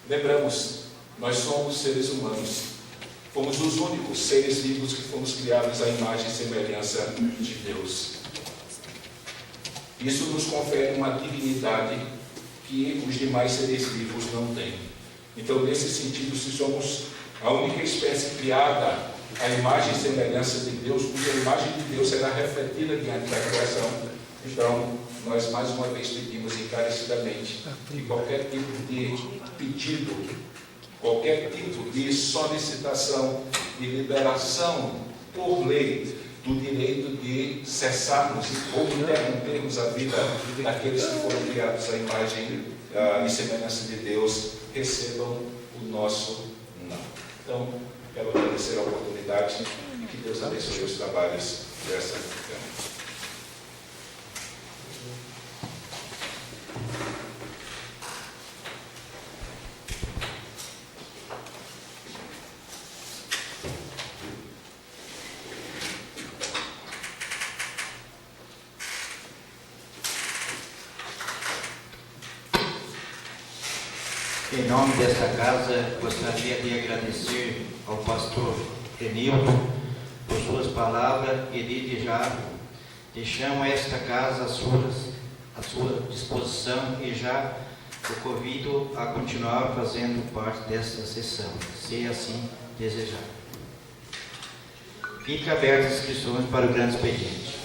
Lembramos, nós somos seres humanos Fomos os únicos seres vivos que fomos criados à imagem e semelhança de Deus. Isso nos confere uma dignidade que os demais seres vivos não têm. Então, nesse sentido, se somos a única espécie criada à imagem e semelhança de Deus, cuja imagem de Deus será refletida diante da criação, então, nós mais uma vez pedimos encarecidamente que qualquer tipo de pedido, qualquer tipo de solicitação de liberação por lei do direito de cessarmos ou interrompermos a vida daqueles que foram criados à imagem e semelhança de Deus, recebam o nosso não. Então, quero agradecer a oportunidade e que Deus abençoe os trabalhos dessa Câmara. Em nome desta casa, gostaria de agradecer ao pastor Renildo por suas palavras e desde já deixamos esta casa à sua disposição e já o convido a continuar fazendo parte desta sessão, se assim desejar. Fica abertas as inscrições para o grande expediente.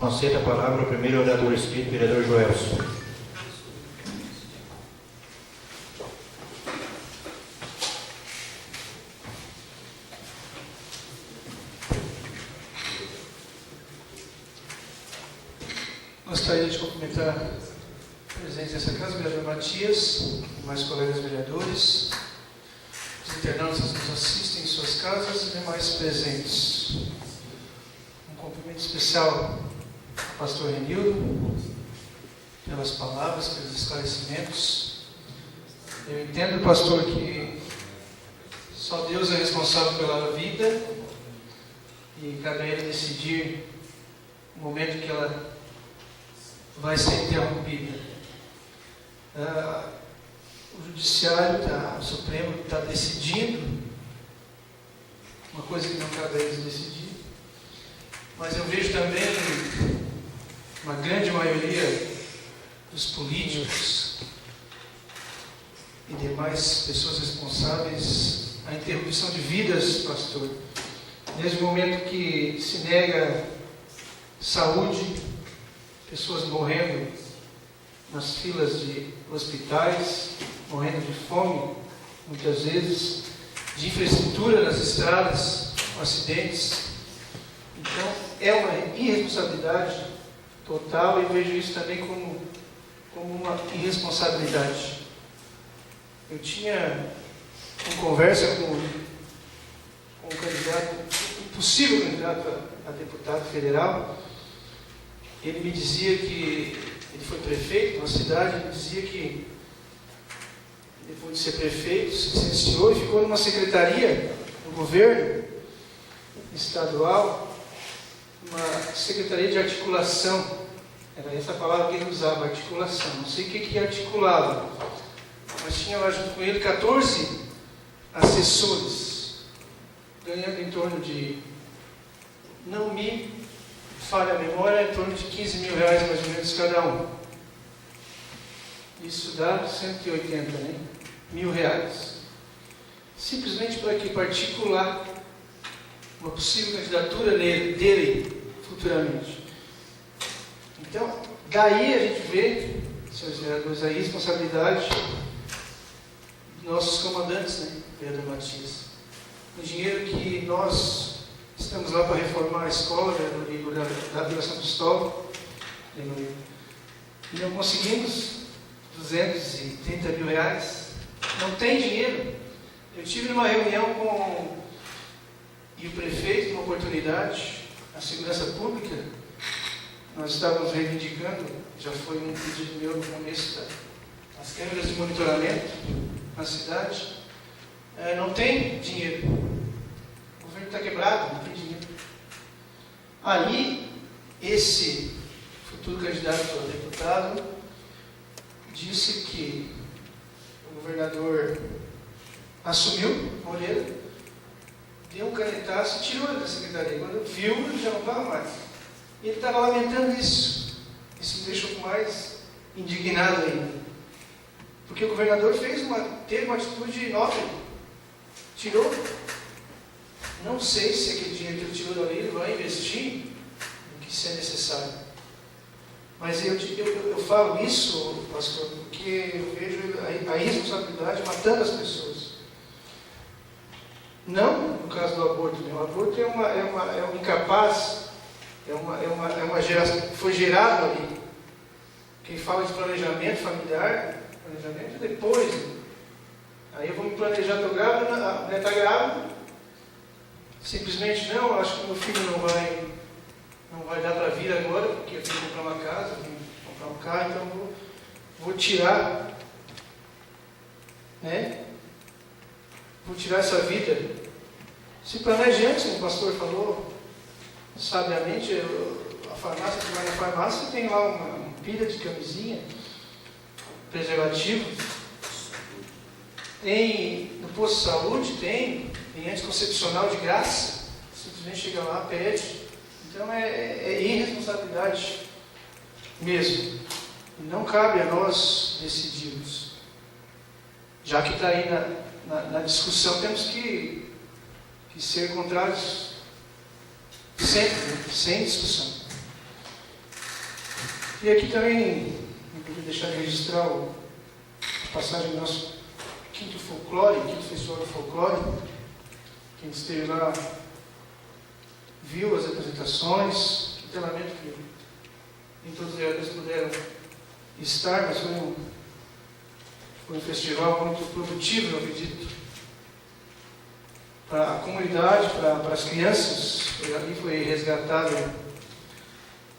Conceda a palavra ao primeiro orador inscrito, vereador Joelson. Gostaria de cumprimentar a presidente dessa casa, o vereador Matias, demais colegas vereadores, os internautas que nos assistem em suas casas e demais presentes. Um cumprimento especial ao pastor Renildo, pelas palavras, pelos esclarecimentos. Eu entendo, pastor, que só Deus é responsável pela vida e cabe a Ele decidir o momento que ela vai ser interrompida. O Judiciário, o Supremo está decidindo uma coisa que não cabe a eles decidir, mas eu vejo também uma grande maioria dos políticos e demais pessoas responsáveis a interrupção de vidas, pastor, desde o momento que se nega saúde, pessoas morrendo nas filas de hospitais, morrendo de fome, muitas vezes, de infraestrutura nas estradas, acidentes. Então, é uma irresponsabilidade total e vejo isso também como uma irresponsabilidade. Eu tinha uma conversa com um candidato, um possível candidato a deputado federal. Ele me dizia que ele foi prefeito de uma cidade, ele dizia que depois de ser prefeito, se licenciou e ficou numa secretaria no governo estadual, uma secretaria de articulação. Era essa palavra que ele usava, articulação. Não sei o que articulava, mas tinha lá junto com ele 14 assessores, ganhando em torno de, não me falha a memória, em torno de 15 mil reais mais ou menos cada um. Isso dá 180, né? Mil reais. Simplesmente para que particular uma possível candidatura dele futuramente. Então, daí a gente vê, senhores vereadores, a responsabilidade nossos comandantes, né, vereador Matias. O dinheiro que nós estamos lá para reformar a escola, vereador Igor, da Vila São Cristóvão, e não conseguimos 230 mil reais. Não tem dinheiro. Eu tive numa reunião com o prefeito, numa oportunidade, a segurança pública. Nós estávamos reivindicando, já foi um pedido meu no começo, as câmeras de monitoramento na cidade. Não tem dinheiro. O governo está quebrado, não tem dinheiro. Aí, esse futuro candidato a deputado disse que o governador assumiu, Moreira, deu um canetaço e tirou ele da secretaria. Quando viu, ele já não estava mais. E ele estava lamentando isso. Isso me deixou mais indignado ainda. Porque o governador teve uma atitude nobre. Tirou. Não sei se aquele dinheiro que ele tirou dali ele vai investir no que se é necessário. Mas eu falo isso, pastor, porque eu vejo a irresponsabilidade matando as pessoas. Não no caso do aborto. O aborto é um incapaz, é uma geração, foi gerado ali. Quem fala de planejamento familiar, planejamento depois. Aí eu vou me planejar, estou grávida, a mulher está grávida, simplesmente não, acho que meu filho não vai dar para vir agora, porque eu tenho que comprar uma casa, tenho que comprar um carro, então vou tirar, né? Vou tirar essa vida. Se planeje antes, como o pastor falou, sabiamente, a farmácia, que vai na farmácia, tem lá uma pilha de camisinha, preservativo. Tem no posto de saúde, tem anticoncepcional de graça. Simplesmente chega lá, pede. Então é irresponsabilidade mesmo. E não cabe a nós decidirmos. Já que está aí na discussão, temos que ser contrários sempre, né? Sem discussão. E aqui também, não podia deixar de registrar a passagem do nosso quinto festival do folclore. Quem esteve lá viu as apresentações, que lamento que nem todos os vereadores puderam estar, mas foi um festival muito produtivo, eu acredito, para a comunidade, para as crianças. Ali foi resgatado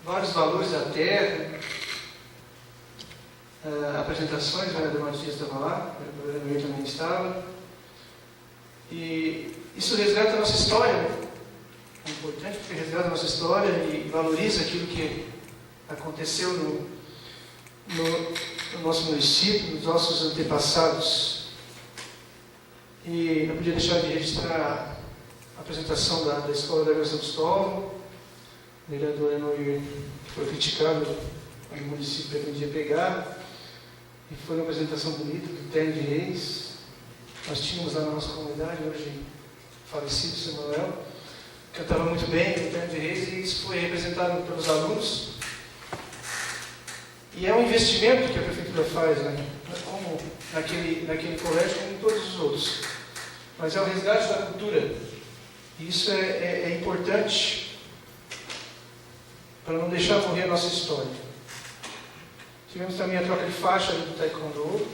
vários valores da terra, apresentações, o vereador Matias estava lá, o vereador também estava, e isso resgata a nossa história, né? É importante porque resgata a nossa história e valoriza aquilo que aconteceu no nosso município, nos nossos antepassados. E não podia deixar de registrar a apresentação da Escola da Vila São Cristóvão. O vereador Enoir foi criticado, o município pretendia pegar, e foi uma apresentação bonita do Terno de Reis. Nós tínhamos lá na nossa comunidade, hoje falecido Samuel, cantava muito bem o Terno de Reis, e isso foi representado pelos alunos. E é um investimento que a prefeitura faz, né? Como naquele colégio, como em todos os outros. Mas é o resgate da cultura. E isso é importante para não deixar morrer a nossa história. Tivemos também a troca de faixa do Taekwondo.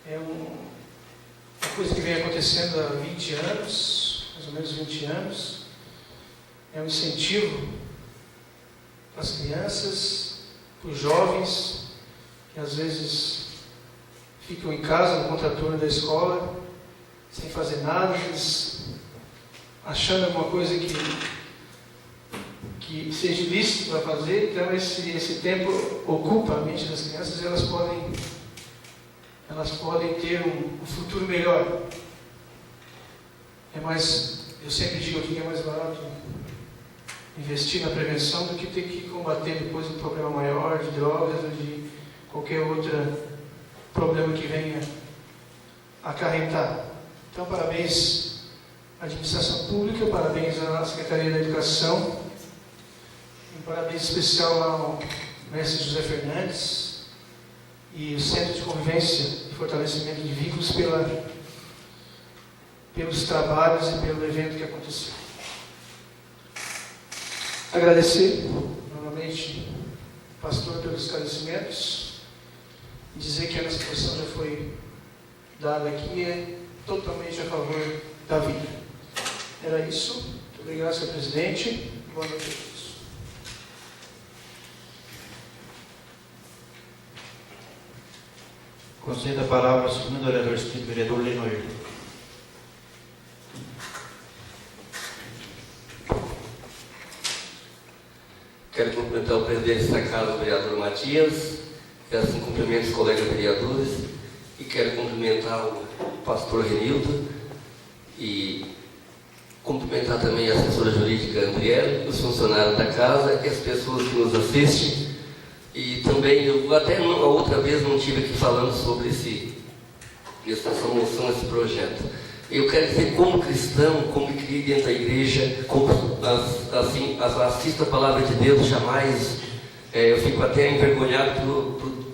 É uma coisa que vem acontecendo há 20 anos, mais ou menos 20 anos. É um incentivo para as crianças, para os jovens, que às vezes ficam em casa no contraturno da escola, sem fazer nada, eles achando alguma coisa que seja ilícito para fazer. Então esse tempo ocupa a mente das crianças e elas podem ter um futuro melhor. Eu sempre digo aqui que é mais barato investir na prevenção do que ter que combater depois um problema maior de drogas ou de qualquer outro problema que venha acarretar. Então, parabéns à administração pública, parabéns à Secretaria da Educação, um parabéns especial ao mestre José Fernandes e o Centro de Convivência e Fortalecimento de Vínculos pelos trabalhos e pelo evento que aconteceu. Agradecer novamente ao pastor pelos esclarecimentos e dizer que a nossa posição já foi dada aqui, é totalmente a favor da vida. Era isso. Muito obrigado, senhor presidente. Boa noite a todos. Concedo a palavra ao segundo orador inscrito, vereador Lenoir. Quero cumprimentar o presidente da casa, o vereador Matias, quero assim cumprimentar os colegas vereadores e quero cumprimentar o pastor Renildo e cumprimentar também a assessora jurídica Andriele, os funcionários da casa e as pessoas que nos assistem. E também, eu até a outra vez não estive aqui falando sobre essa moção, esse projeto. Eu quero dizer, como cristão, como querido dentro da igreja, como assim, assisto a palavra de Deus, jamais, eu fico até envergonhado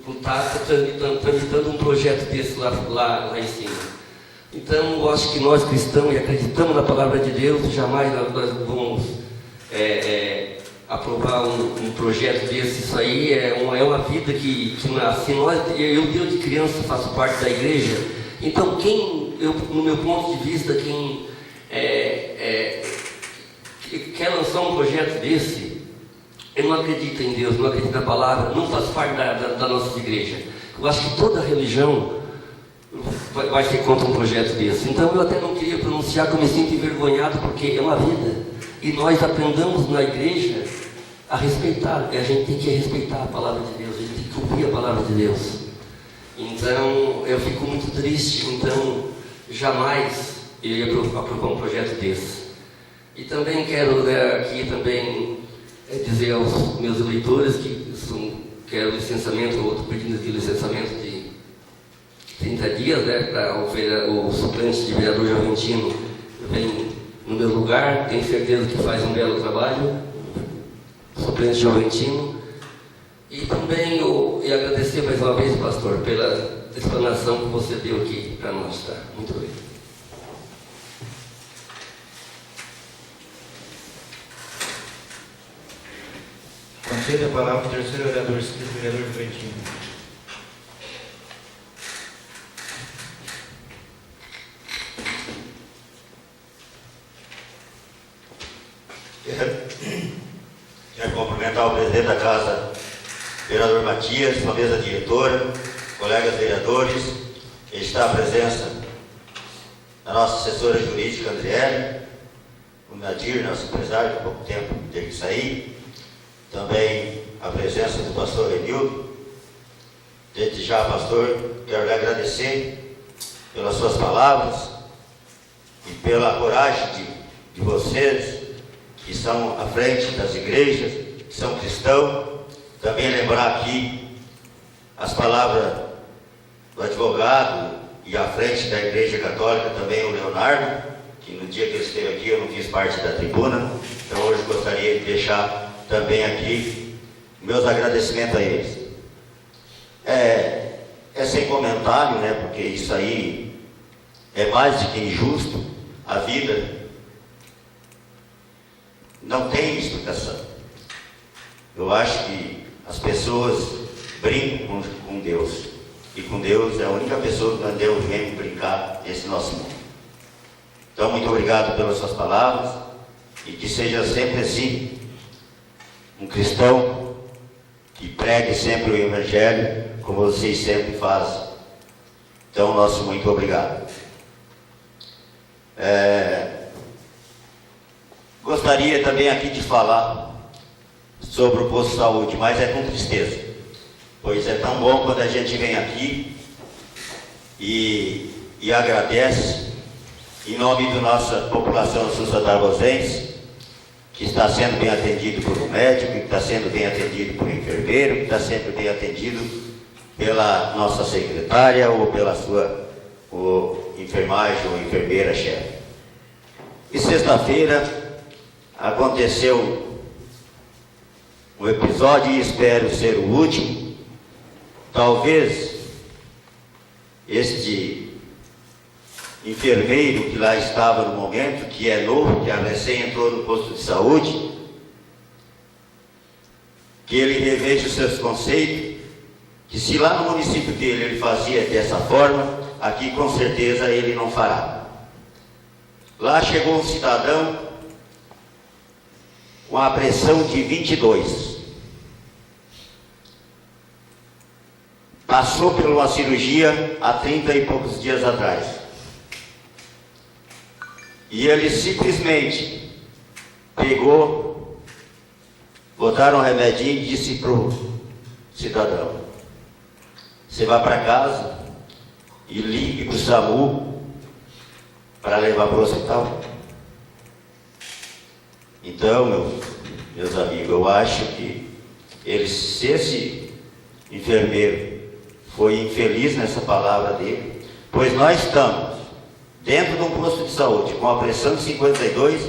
por estar tramitando um projeto desse lá em cima. Então, eu acho que nós cristãos, e acreditamos na palavra de Deus, jamais nós vamos aprovar um projeto desse. Isso aí é uma vida que nasce. Eu desde criança faço parte da igreja, então no meu ponto de vista, quem quer lançar um projeto desse, eu não acredito em Deus, não acredito na palavra, não faz parte da nossa igreja. Eu acho que toda religião vai ser contra um projeto desse. Então eu até não queria pronunciar, que eu me sinto envergonhado, porque é uma vida. E nós aprendamos na igreja a respeitar. A gente tem que respeitar a palavra de Deus, a gente tem que ouvir a palavra de Deus. Então eu fico muito triste, então jamais eu ia aprovar um projeto desse. E também quero aqui também dizer aos meus eleitores que quero licenciamento, outro pedido de licenciamento de 30 dias, para o suplente de vereador Joventino vem no meu lugar, tenho certeza que faz um belo trabalho, suplente Joventino. E também eu agradecer mais uma vez, pastor, pela explanação que você deu aqui para nós, tá? Muito obrigado. Concedo a palavra ao terceiro orador inscrito, vereador Joventino. Quero cumprimentar o presidente da casa, vereador Matias, a mesa diretora, colegas vereadores. Está a presença da nossa assessora jurídica, Andriele, o Nadir, nosso empresário, que há pouco tempo teve que sair. Também a presença do pastor Renildo. Desde já, pastor, quero lhe agradecer pelas suas palavras e pela coragem de vocês que estão à frente das igrejas, que são cristãos. Também lembrar aqui as palavras do advogado e à frente da Igreja Católica também o Leonardo, que no dia que ele esteve aqui eu não fiz parte da tribuna, então hoje gostaria de deixar também aqui meus agradecimentos a eles. É sem comentário, né, porque isso aí é mais do que injusto. A vida não tem explicação. Eu acho que as pessoas brincam com Deus, e com Deus é a única pessoa que não deu vem brincar nesse nosso mundo. Então, muito obrigado pelas suas palavras, e que seja sempre assim, um cristão que pregue sempre o Evangelho, como vocês sempre fazem. Então, nosso muito obrigado. Gostaria também aqui de falar sobre o posto de saúde, mas é com tristeza, pois é tão bom quando a gente vem aqui e agradece em nome da nossa população sul-santargozense, que está sendo bem atendido por um médico, que está sendo bem atendido por um enfermeiro, que está sendo bem atendido pela nossa secretária ou pela sua enfermagem ou enfermeira-chefe. E sexta-feira aconteceu um episódio, e espero ser o último, talvez este enfermeiro que lá estava no momento, que é novo, que recém entrou no posto de saúde, que ele reveja os seus conceitos, que se lá no município dele ele fazia dessa forma, aqui com certeza ele não fará. Lá chegou um cidadão com a pressão de 22. Passou por uma cirurgia há 30 e poucos dias atrás. E ele simplesmente pegou, botaram um remedinho e disse para o cidadão: você vai para casa e ligue para o SAMU para levar para o hospital. Então, meus amigos, eu acho que se esse enfermeiro foi infeliz nessa palavra dele, pois nós estamos dentro de um posto de saúde com a pressão de 52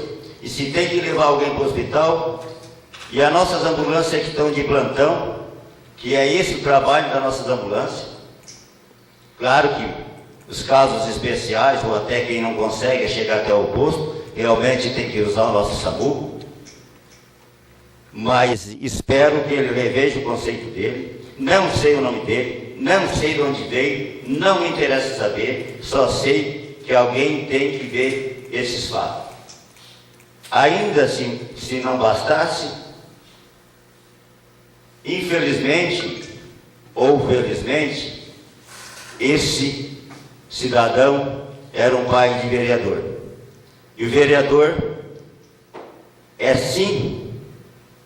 e se tem que levar alguém para o hospital, e as nossas ambulâncias que estão de plantão, que é esse o trabalho das nossas ambulâncias. Claro que os casos especiais, ou até quem não consegue chegar até o posto, realmente tem que usar o nosso SAMU, mas espero que ele reveja o conceito dele. Não sei o nome dele, não sei de onde veio, não me interessa saber, só sei que alguém tem que ver esses fatos. Ainda assim, se não bastasse, infelizmente ou felizmente, esse cidadão era um pai de vereador. E o vereador é sim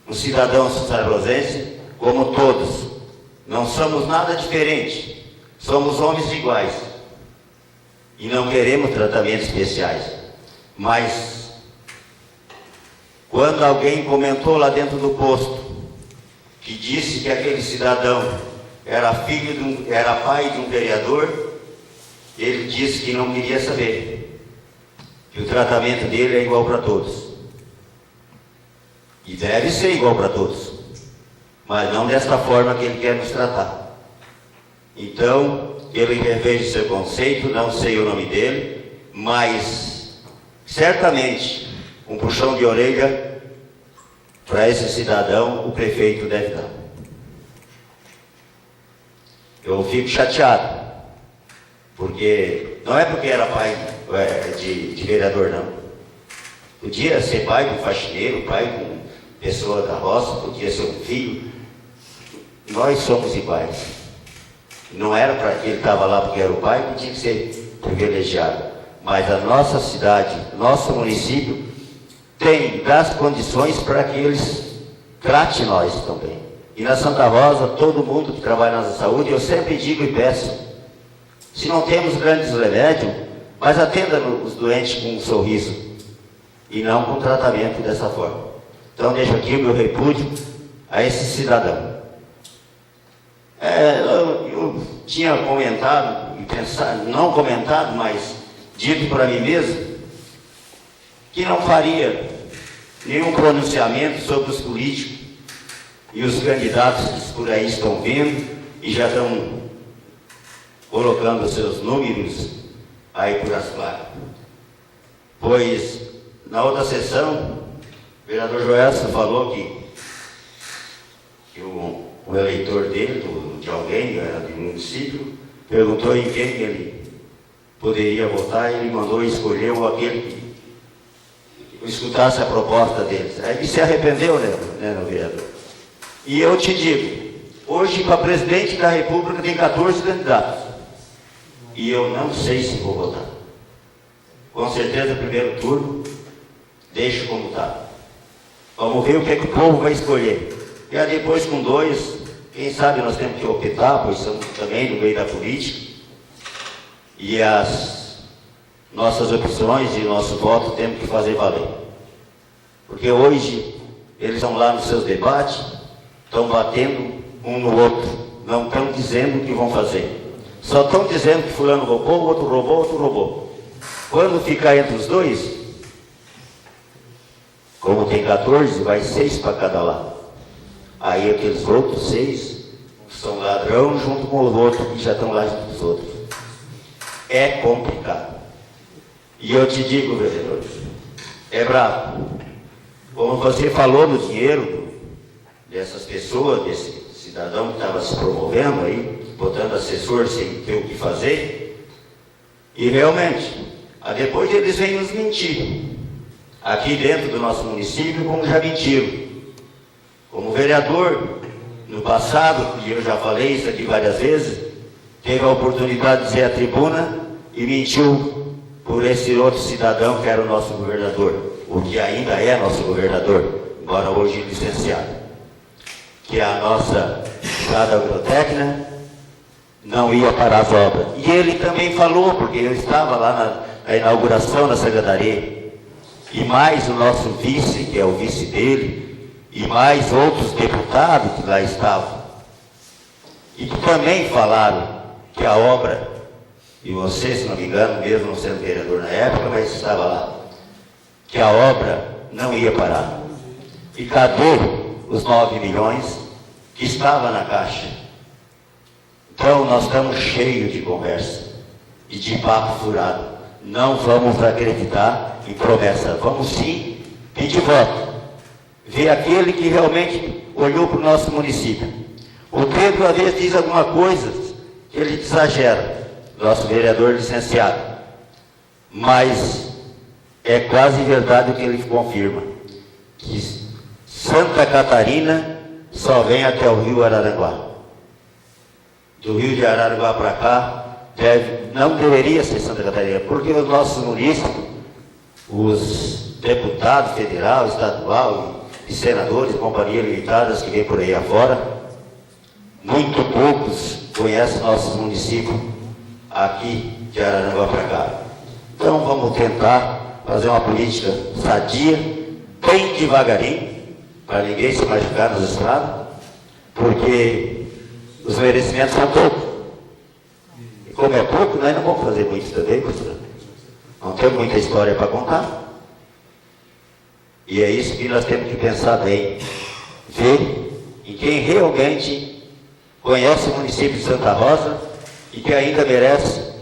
um cidadão santafrosense como todos. Não somos nada diferente, somos homens iguais e não queremos tratamentos especiais. Mas quando alguém comentou lá dentro do posto que disse que aquele cidadão era pai de um vereador, ele disse que não queria saber, que o tratamento dele é igual para todos, e deve ser igual para todos, mas não desta forma que ele quer nos tratar. Então, ele reveja seu conceito, não sei o nome dele, mas certamente um puxão de orelha para esse cidadão o prefeito deve dar. Eu fico chateado, porque não é porque era pai de vereador, não. Podia ser pai de um faxineiro, pai de uma pessoa da roça, podia ser um filho. Nós somos iguais. Não era para que ele estava lá porque era o pai que tinha que ser privilegiado. Mas a nossa cidade, nosso município, tem das condições para que eles tratem nós também. E na Santa Rosa, todo mundo que trabalha na saúde, eu sempre digo e peço, se não temos grandes remédios, mas atenda os doentes com um sorriso e não com tratamento dessa forma. Então deixo aqui o meu repúdio a esse cidadão. Eu tinha comentado e pensado, não comentado, mas dito para mim mesmo, que não faria nenhum pronunciamento sobre os políticos e os candidatos que por aí estão vindo e já estão colocando seus números aí por as placas. Pois na outra sessão, o vereador Joelson falou que o eleitor dele, de alguém, era do município, perguntou em quem ele poderia votar e ele mandou escolher aquele que escutasse a proposta deles. Aí ele se arrependeu, né, vereador? E eu te digo, hoje para presidente da República tem 14 candidatos. E eu não sei se vou votar. Com certeza, primeiro turno, deixo como está. Vamos ver o que é que o povo vai escolher. E aí depois com 2, quem sabe nós temos que optar, pois estamos também no meio da política. E as nossas opções e nosso voto temos que fazer valer. Porque hoje eles estão lá nos seus debates, estão batendo um no outro, não estão dizendo o que vão fazer. Só estão dizendo que fulano roubou, o outro roubou, outro roubou. Quando ficar entre os dois, como tem 14, vai 6 para cada lado. Aí aqueles outros 6 são ladrão junto com os outros que já estão lá junto dos outros. É complicado. E eu te digo, vereador, é bravo. Como você falou no dinheiro dessas pessoas, desse cidadão que estava se promovendo aí, botando assessor sem ter o que fazer, e realmente, depois eles vêm nos mentir. Aqui dentro do nosso município, como já mentiram. Como vereador, no passado, e eu já falei isso aqui várias vezes, teve a oportunidade de dizer à tribuna e mentiu por esse outro cidadão que era o nosso governador, o que ainda é nosso governador, embora hoje licenciado, que a nossa estrada agrotécnica não ia parar as obras. E ele também falou, porque eu estava lá na inauguração da secretaria, e mais o nosso vice, que é o vice dele, e mais outros deputados que lá estavam, e que também falaram que a obra, e você, se não me engano, mesmo não sendo vereador na época, mas estava lá, que a obra não ia parar. E cadê os 9 milhões que estava na caixa? Então nós estamos cheios de conversa e de papo furado. Não vamos acreditar em promessa, vamos sim pedir voto. Ver aquele que realmente olhou para o nosso município. O Pedro, às vezes, diz alguma coisa que ele exagera, nosso vereador licenciado. Mas é quase verdade o que ele confirma, que Santa Catarina só vem até o rio Araranguá. Do rio de Araranguá para cá, não deveria ser Santa Catarina, porque os nossos munícipes, os deputados federal, estadual e senadores, companhias limitadas que vêm por aí afora, muito poucos conhecem nossos municípios aqui de Araranguá para cá. Então vamos tentar fazer uma política sadia, bem devagarinho, para ninguém se machucar nas estradas, porque os merecimentos são poucos. E como é pouco, nós não vamos fazer muito também, pastor. Não temos muita história para contar. E é isso que nós temos que pensar bem. Ver em quem realmente conhece o município de Santa Rosa e que ainda merece,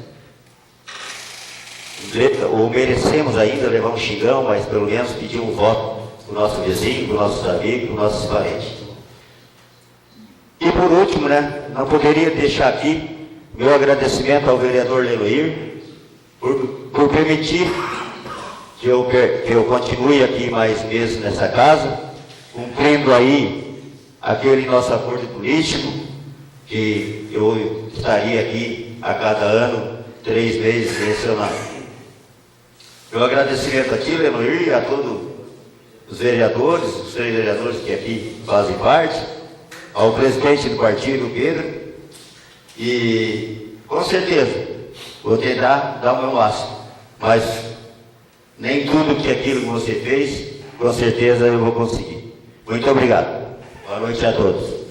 ou merecemos ainda levar um xingão, mas pelo menos pedir um voto para o nosso vizinho, para os nossos amigos, para os nossos parentes. E por último, não poderia deixar aqui meu agradecimento ao vereador Leloir por permitir que eu continue aqui mais meses nessa casa, cumprindo aí aquele nosso acordo político, que eu estaria aqui a cada ano, 3 meses mencionado. Meu agradecimento aqui, Leloir, e a todos os vereadores, os 3 vereadores que aqui fazem parte, ao presidente do partido, Pedro, e com certeza vou tentar dar o meu máximo, mas nem tudo que aquilo que você fez, com certeza eu vou conseguir. Muito obrigado. Boa noite a todos.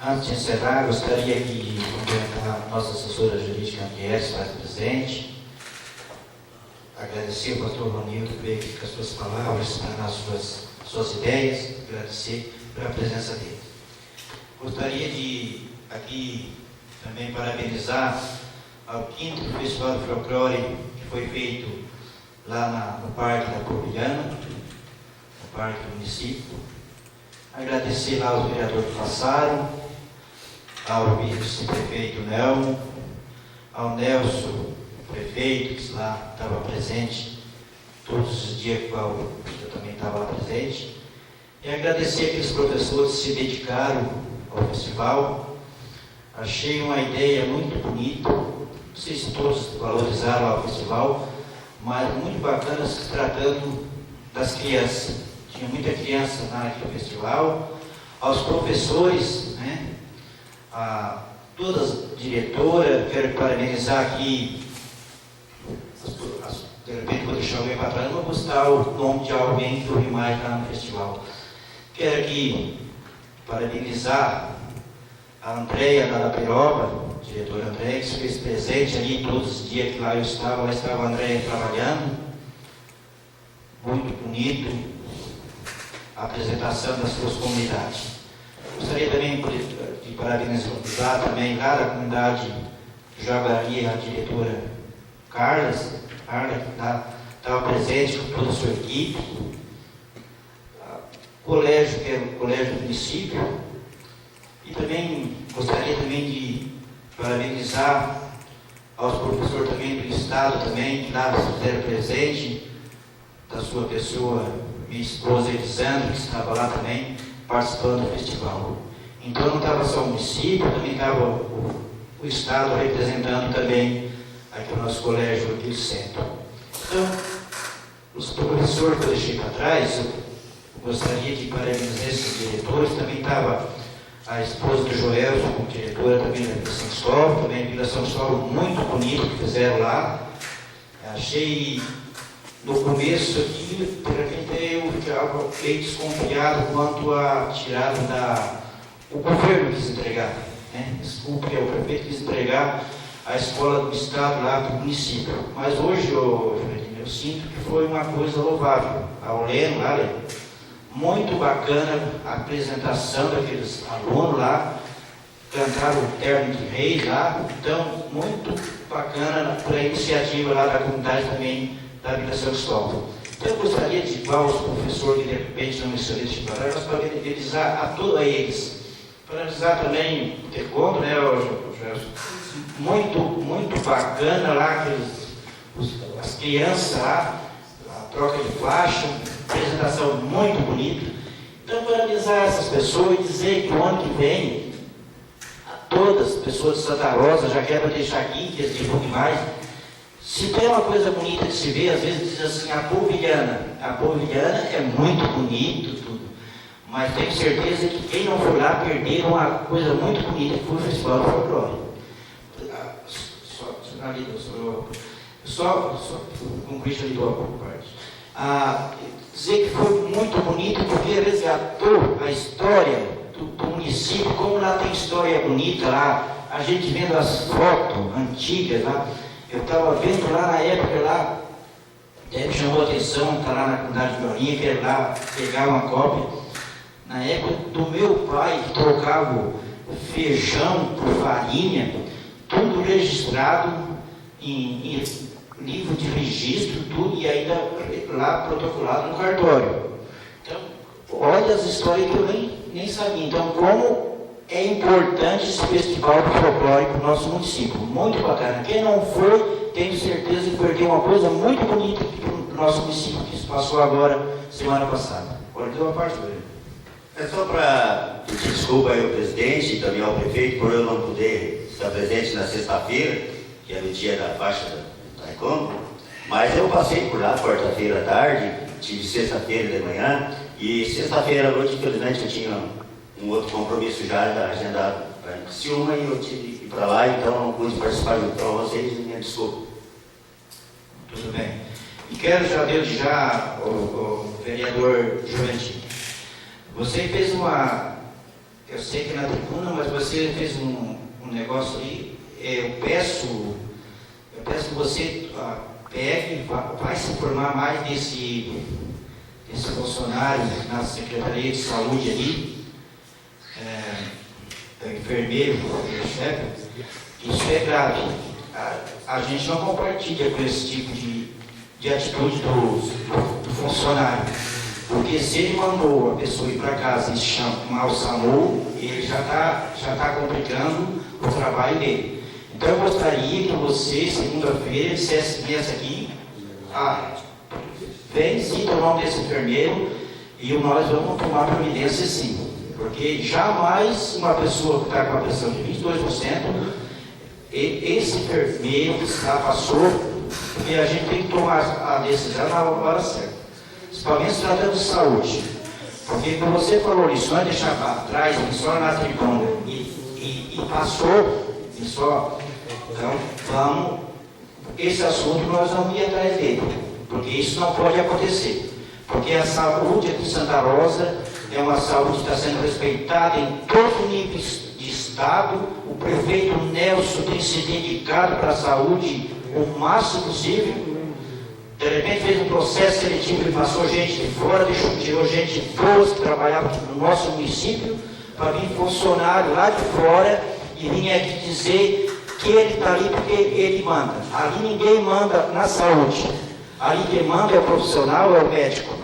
Antes de encerrar, gostaria de cumprimentar a nossa assessora jurídica Andrés, mais presente. Agradecer ao pastor Ronildo por aqui com as suas palavras, para as suas ideias, agradecer pela presença dele. Gostaria de aqui também parabenizar ao 5º Festival de Folclore que foi feito lá no Parque da Porbilhana, no Parque do município. Agradecer lá aos vereadores que passaram, ao vice-prefeito Nelmo, ao Nelson, prefeito, que lá estava presente todos os dias que eu também estava lá presente. E agradecer aqueles professores que se dedicaram ao festival. Achei uma ideia muito bonita, não sei se todos valorizaram o festival, mas muito bacana se tratando das crianças. Tinha muita criança naquele festival, aos professores, a todas as diretoras, quero parabenizar aqui, de repente vou deixar alguém para trás, não vou postar o nome de alguém que eu vi mais lá no festival. Quero aqui parabenizar a Andréia da Peroba, diretora Andréia, que se fez presente ali todos os dias que lá estava a Andréia trabalhando. muito bonito a apresentação das suas comunidades. Gostaria também de parabenizar também lá da comunidade de Jaguari, a diretora Carla, que estava presente com toda a sua equipe, o colégio, que é o colégio do município, e também gostaria também de parabenizar aos professores também do Estado, também, que lá fizeram presente, da sua pessoa, minha esposa Elisandra, que estava lá também, participando do festival. Então não estava só o município, também estava o Estado representando também aqui o nosso colégio aqui do centro. Então, os professores que eu deixei para trás, eu gostaria de parabenizar esses diretores, também estava a esposa do Joelson, como diretora também da Vila São Cristóvão, também a Vila São Cristóvão muito bonito que fizeram lá. Achei, no começo aqui, de repente eu ficava meio desconfiado quanto à tirada o governo quis entregar, né? Desculpe, o prefeito quis entregar a escola do Estado lá do município. Mas hoje, eu sinto que foi uma coisa louvável. Ao Leno, lá, muito bacana a apresentação daqueles alunos lá, cantaram o terno de reis lá, então muito bacana a iniciativa lá da comunidade também da Vila São Cristóvão. Então eu gostaria de, igual os professores que de repente não excelentes de parar, mas parabenizar a todos eles. Parabenizar também o Tecondo, né, muito bacana lá, as crianças lá, a troca de faixa, apresentação muito bonita. Então, parabenizar essas pessoas e dizer que o ano que vem, a todas as pessoas de Santa Rosa, já quero deixar aqui, que eles divulguem mais, se tem uma coisa bonita de se ver, às vezes diz assim, a polvilhana é muito bonito, tudo, mas tenho certeza que quem não for lá perdeu uma coisa muito bonita, que foi o Festival do Folclore. Só concluir ali a parte. Dizer que foi muito bonito porque resgatou a história do município, como lá tem história bonita lá, a gente vendo as fotos antigas lá, eu estava vendo lá na época lá, me chamou a atenção, está lá na comunidade de Dorinha, quero lá pegar uma cópia, na época do meu pai, que trocava feijão por farinha, tudo registrado em livro de registro, tudo, e ainda lá protocolado no cartório. Então, olha as histórias que eu nem sabia. Então, como é importante esse festival do folclore para o nosso município. Muito bacana. Quem não foi, tenho certeza que perdeu uma coisa muito bonita aqui para o nosso município, que se passou agora, semana passada. Agora deu uma parte dele. É só para pedir desculpa aí ao presidente e também ao prefeito por eu não poder estar presente na sexta-feira, que é o dia da faixa da Taekwondo, mas eu passei por lá quarta-feira à tarde, tive sexta-feira de manhã, e sexta-feira à noite, infelizmente, eu tinha um outro compromisso já agendado para Criciúma e eu tive que ir para lá, então não pude participar junto com vocês, e minha desculpa. Tudo bem. E quero já desde já, o vereador Juventino, você fez eu sei que na tribuna, mas você fez um negócio aí, eu peço que você pegue, vai se informar mais desse funcionário na Secretaria de Saúde ali, enfermeiro, chefe. Isso é grave. A gente não compartilha com esse tipo de atitude do funcionário. Porque se ele mandou a pessoa ir para casa e chamar o SAMU, ele já tá complicando o trabalho dele. Então eu gostaria que você, segunda-feira, viesse aqui, vem, cita o nome desse enfermeiro e nós vamos tomar providência sim. Porque jamais uma pessoa que está com a pressão de 22%, esse enfermeiro passou, porque a gente tem que tomar a decisão na hora certa. Principalmente se tratando de saúde. Porque como você falou, lições deixar para trás, lições na tribuna e passou, então vamos, esse assunto nós vamos ir atrás dele, porque isso não pode acontecer. Porque a saúde aqui em Santa Rosa é uma saúde que está sendo respeitada em todo nível de Estado. O prefeito Nelson tem se dedicado para a saúde o máximo possível. De repente fez um processo seletivo e passou gente de fora, tirou gente boa que trabalhava no nosso município, para vir funcionário lá de fora e vir aqui dizer que ele está ali porque ele manda. Ali ninguém manda na saúde. Ali quem manda é o profissional, é o médico.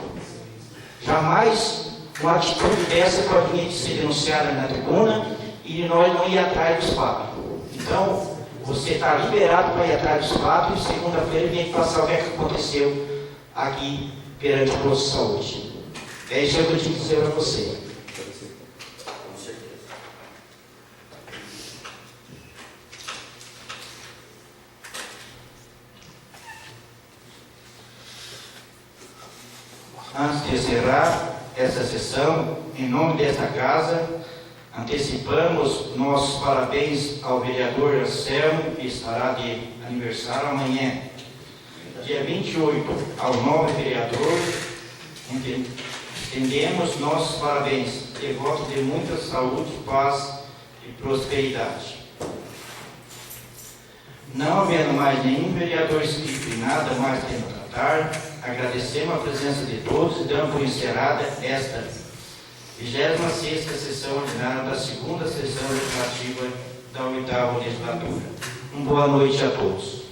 Jamais uma atitude dessa pode vir ser denunciada na tribuna e nós não ir atrás dos fatos. Então, você está liberado para ir atrás dos fatos e segunda-feira vem passar o que aconteceu aqui perante o posto de saúde. É isso que eu tinha que dizer para você. Antes de encerrar essa sessão, em nome desta casa, antecipamos nossos parabéns ao vereador Anselmo, que estará de aniversário amanhã. Dia 28, ao novo vereador, estendemos nossos parabéns e voto de muita saúde, paz e prosperidade. Não havendo mais nenhum vereador inscrito e nada mais tem a tratar, agradecemos a presença de todos e damos por encerrada esta 26ª sessão ordinária da 2ª sessão legislativa da 8ª legislatura. Uma boa noite a todos.